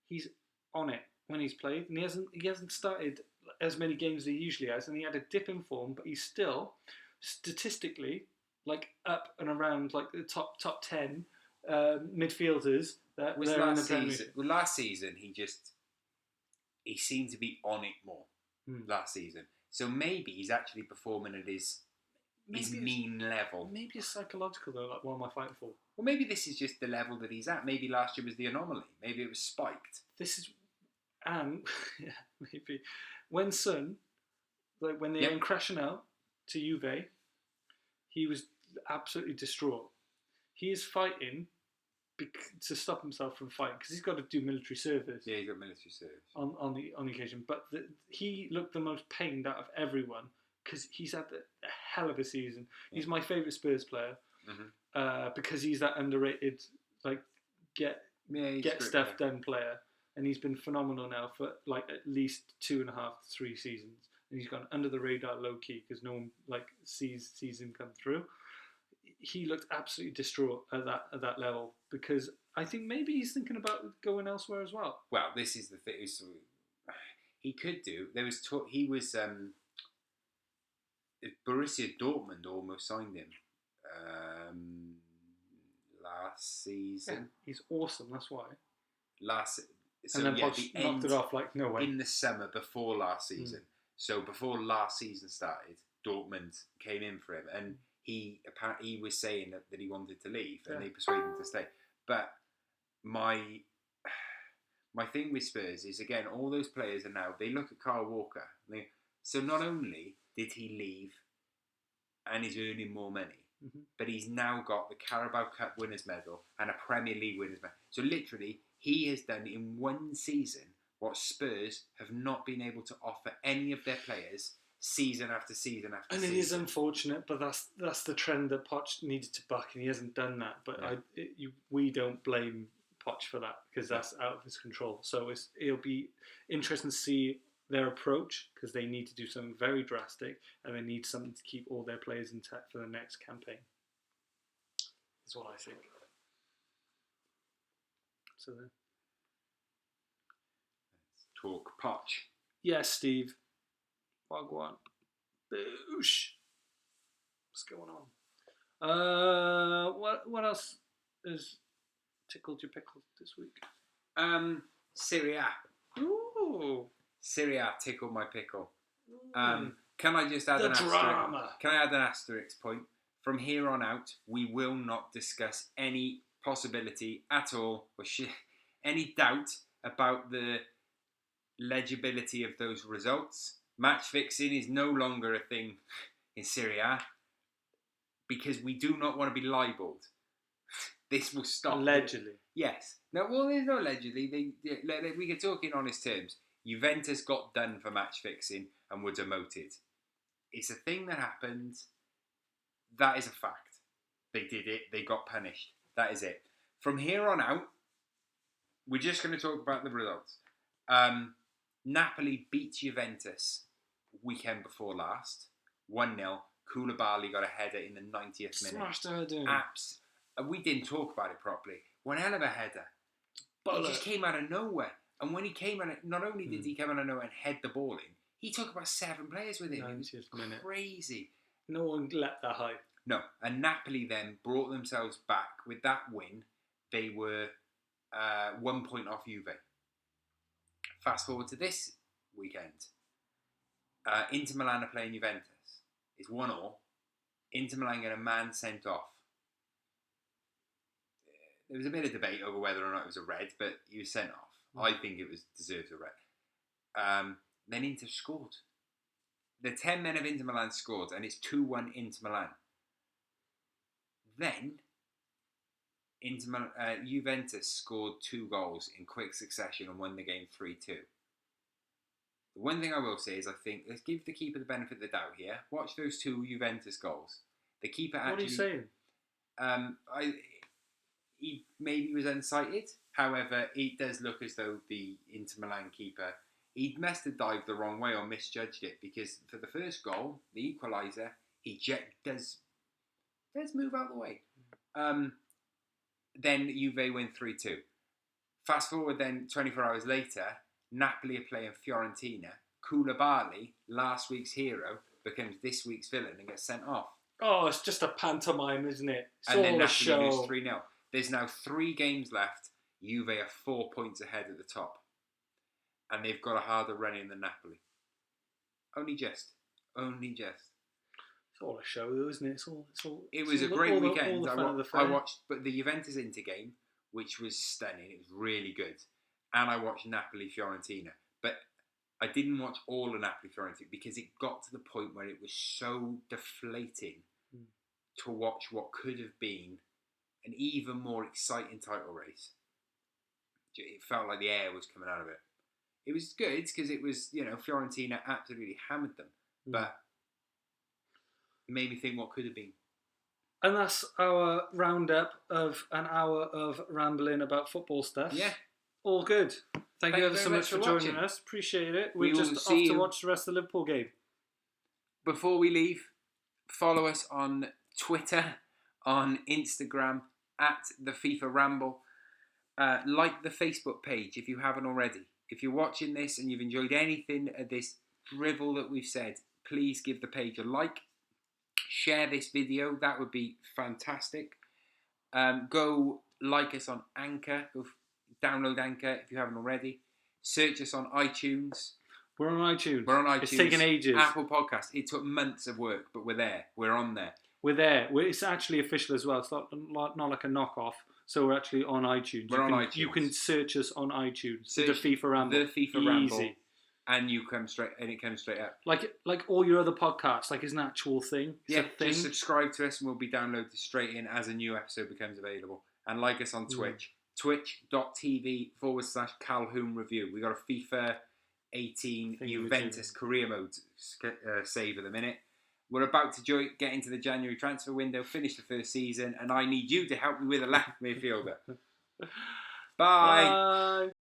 Speaker 1: he's on it when he's played, and he hasn't started as many games as he usually has, and he had a dip in form, but he's still statistically like up and around like the top 10 midfielders that
Speaker 2: was
Speaker 1: in the Premier
Speaker 2: League. Well, last season he seemed to be on it more last season. So maybe he's actually performing at his mean level.
Speaker 1: Maybe it's psychological though. Like, what am I fighting for?
Speaker 2: Well, maybe this is just the level that he's at. Maybe last year was the anomaly. Maybe it was spiked.
Speaker 1: Yeah, maybe when Son, like when they went crashing out to Juve, he was absolutely distraught. He is fighting to stop himself from fighting because he's got to do military service.
Speaker 2: Yeah, he's got military service
Speaker 1: on the occasion. But he looked the most pained out of everyone because he's had a hell of a season. Yeah. He's my favourite Spurs player because he's that underrated, like get stuff done player, and he's been phenomenal now for like at least 2.5 to 3 seasons. And he's gone under the radar low key because no one like sees him come through. He looked absolutely distraught at that level because I think maybe he's thinking about going elsewhere as well.
Speaker 2: Well, this is the thing. He could do. There was talk. He was Borussia Dortmund almost signed him last season.
Speaker 1: Yeah, he's awesome. That's why.
Speaker 2: So
Speaker 1: and then Poch knocked it off like no way.
Speaker 2: In the summer before last season. So before last season started, Dortmund came in for him, and he was saying that he wanted to leave, and they persuaded him to stay. But my thing with Spurs is, again, all those players are now, they look at Kyle Walker. So not only did he leave and he's earning more money, but he's now got the Carabao Cup winners medal and a Premier League winners medal. So literally, he has done in one season what Spurs have not been able to offer any of their players season after season after season.
Speaker 1: And it is unfortunate, but that's the trend that Poch needed to buck, and he hasn't done that. But we don't blame Poch for that because that's out of his control. So it'll be interesting to see their approach because they need to do something very drastic, and they need something to keep all their players intact for the next campaign. That's what I think. So then,
Speaker 2: let's talk Poch.
Speaker 1: Yes, Steve. Wagwan. Boosh. What's going on? What else has tickled your pickles this week?
Speaker 2: Serie A.
Speaker 1: Ooh.
Speaker 2: Serie A tickled my pickle. Can I just add
Speaker 1: The
Speaker 2: an asterisk?
Speaker 1: drama.
Speaker 2: Can I add an asterisk point? From here on out, we will not discuss any possibility at all, or any doubt about the legibility of those results. Match fixing is no longer a thing in Serie A because we do not want to be libelled. This will stop.
Speaker 1: Allegedly.
Speaker 2: Yes. No, well, there's no allegedly. We can talk in honest terms. Juventus got done for match fixing and were demoted. It's a thing that happened. That is a fact. They did it. They got punished. That is it. From here on out, we're just going to talk about the results. Napoli beat Juventus weekend before last. 1-0. Koulibaly got a header in the 90th minute.
Speaker 1: Smashed her down.
Speaker 2: We didn't talk about it properly. One hell of a header. He just came out of nowhere. And when he came out, not only did he come out of nowhere and head the ball in, he took about 7 players with him.
Speaker 1: 90th minute.
Speaker 2: Crazy.
Speaker 1: No one let that hype.
Speaker 2: No. And Napoli then brought themselves back with that win. They were 1 point off Juve. Fast forward to this weekend. Inter Milan are playing Juventus. It's 1-1. Inter Milan get a man sent off. There was a bit of debate over whether or not it was a red, but he was sent off. I think it was deserved a red. Then Inter scored. The 10 men of Inter Milan scored, and it's 2-1 Inter Milan. Then Juventus scored 2 goals in quick succession and won the game 3-2. The one thing I will say is I think, let's give the keeper the benefit of the doubt here. Watch those 2 Juventus goals. The keeper actually...
Speaker 1: What are you saying?
Speaker 2: He maybe was unsighted. However, it does look as though the Inter Milan keeper, he must have dived the wrong way or misjudged it, because for the first goal, the equaliser, he does move out the way. Then Juve win 3-2. Fast forward then 24 hours later, Napoli are playing Fiorentina. Koulibaly, last week's hero, becomes this week's villain and gets sent off.
Speaker 1: Oh, it's just a pantomime, isn't it? It's
Speaker 2: and
Speaker 1: all
Speaker 2: then
Speaker 1: a
Speaker 2: Napoli
Speaker 1: show.
Speaker 2: lose 3-0. There's now 3 games left. Juve are 4 points ahead at the top. And they've got a harder run in than Napoli. Only just.
Speaker 1: It's all a show, though, isn't it?
Speaker 2: It was a great weekend.
Speaker 1: I
Speaker 2: I watched the Juventus Inter game, which was stunning. It was really good. And I watched Napoli-Fiorentina. But I didn't watch all of Napoli-Fiorentina because it got to the point where it was so deflating to watch what could have been an even more exciting title race. It felt like the air was coming out of it. It was good because it was, Fiorentina absolutely hammered them. But it made me think what could have been.
Speaker 1: And that's our roundup of an hour of rambling about football stuff.
Speaker 2: Yeah.
Speaker 1: All good. Thank you ever so much for joining
Speaker 2: watching.
Speaker 1: us. Appreciate it. We're
Speaker 2: We will
Speaker 1: just off
Speaker 2: see
Speaker 1: to
Speaker 2: you.
Speaker 1: watch the rest of the Liverpool game.
Speaker 2: Before we leave, follow us on Twitter, on Instagram, at the FIFA Ramble. Like the Facebook page if you haven't already. If you're watching this and you've enjoyed anything of this drivel that we've said, please give the page a like. Share this video. That would be fantastic. Go like us on Anchor. Go download Anchor if you haven't already. Search us on iTunes.
Speaker 1: We're on iTunes.
Speaker 2: It's
Speaker 1: taken ages.
Speaker 2: Apple Podcast. It took months of work, but we're there. We're on there.
Speaker 1: We're there. It's actually official as well. It's not like a knockoff. So we're actually on iTunes.
Speaker 2: iTunes.
Speaker 1: You can search us on iTunes.
Speaker 2: Search
Speaker 1: the FIFA Ramble.
Speaker 2: The FIFA Ramble. And it comes straight up.
Speaker 1: Like all your other podcasts, like it's an actual thing. It's a thing.
Speaker 2: Just subscribe to us and we'll be downloaded straight in as a new episode becomes available. And like us on Twitch. Twitch.tv/Calhoun Review. We got a FIFA 18 Juventus career mode save at the minute. We're about to get into the January transfer window, finish the first season, and I need you to help me with a left midfielder. Bye.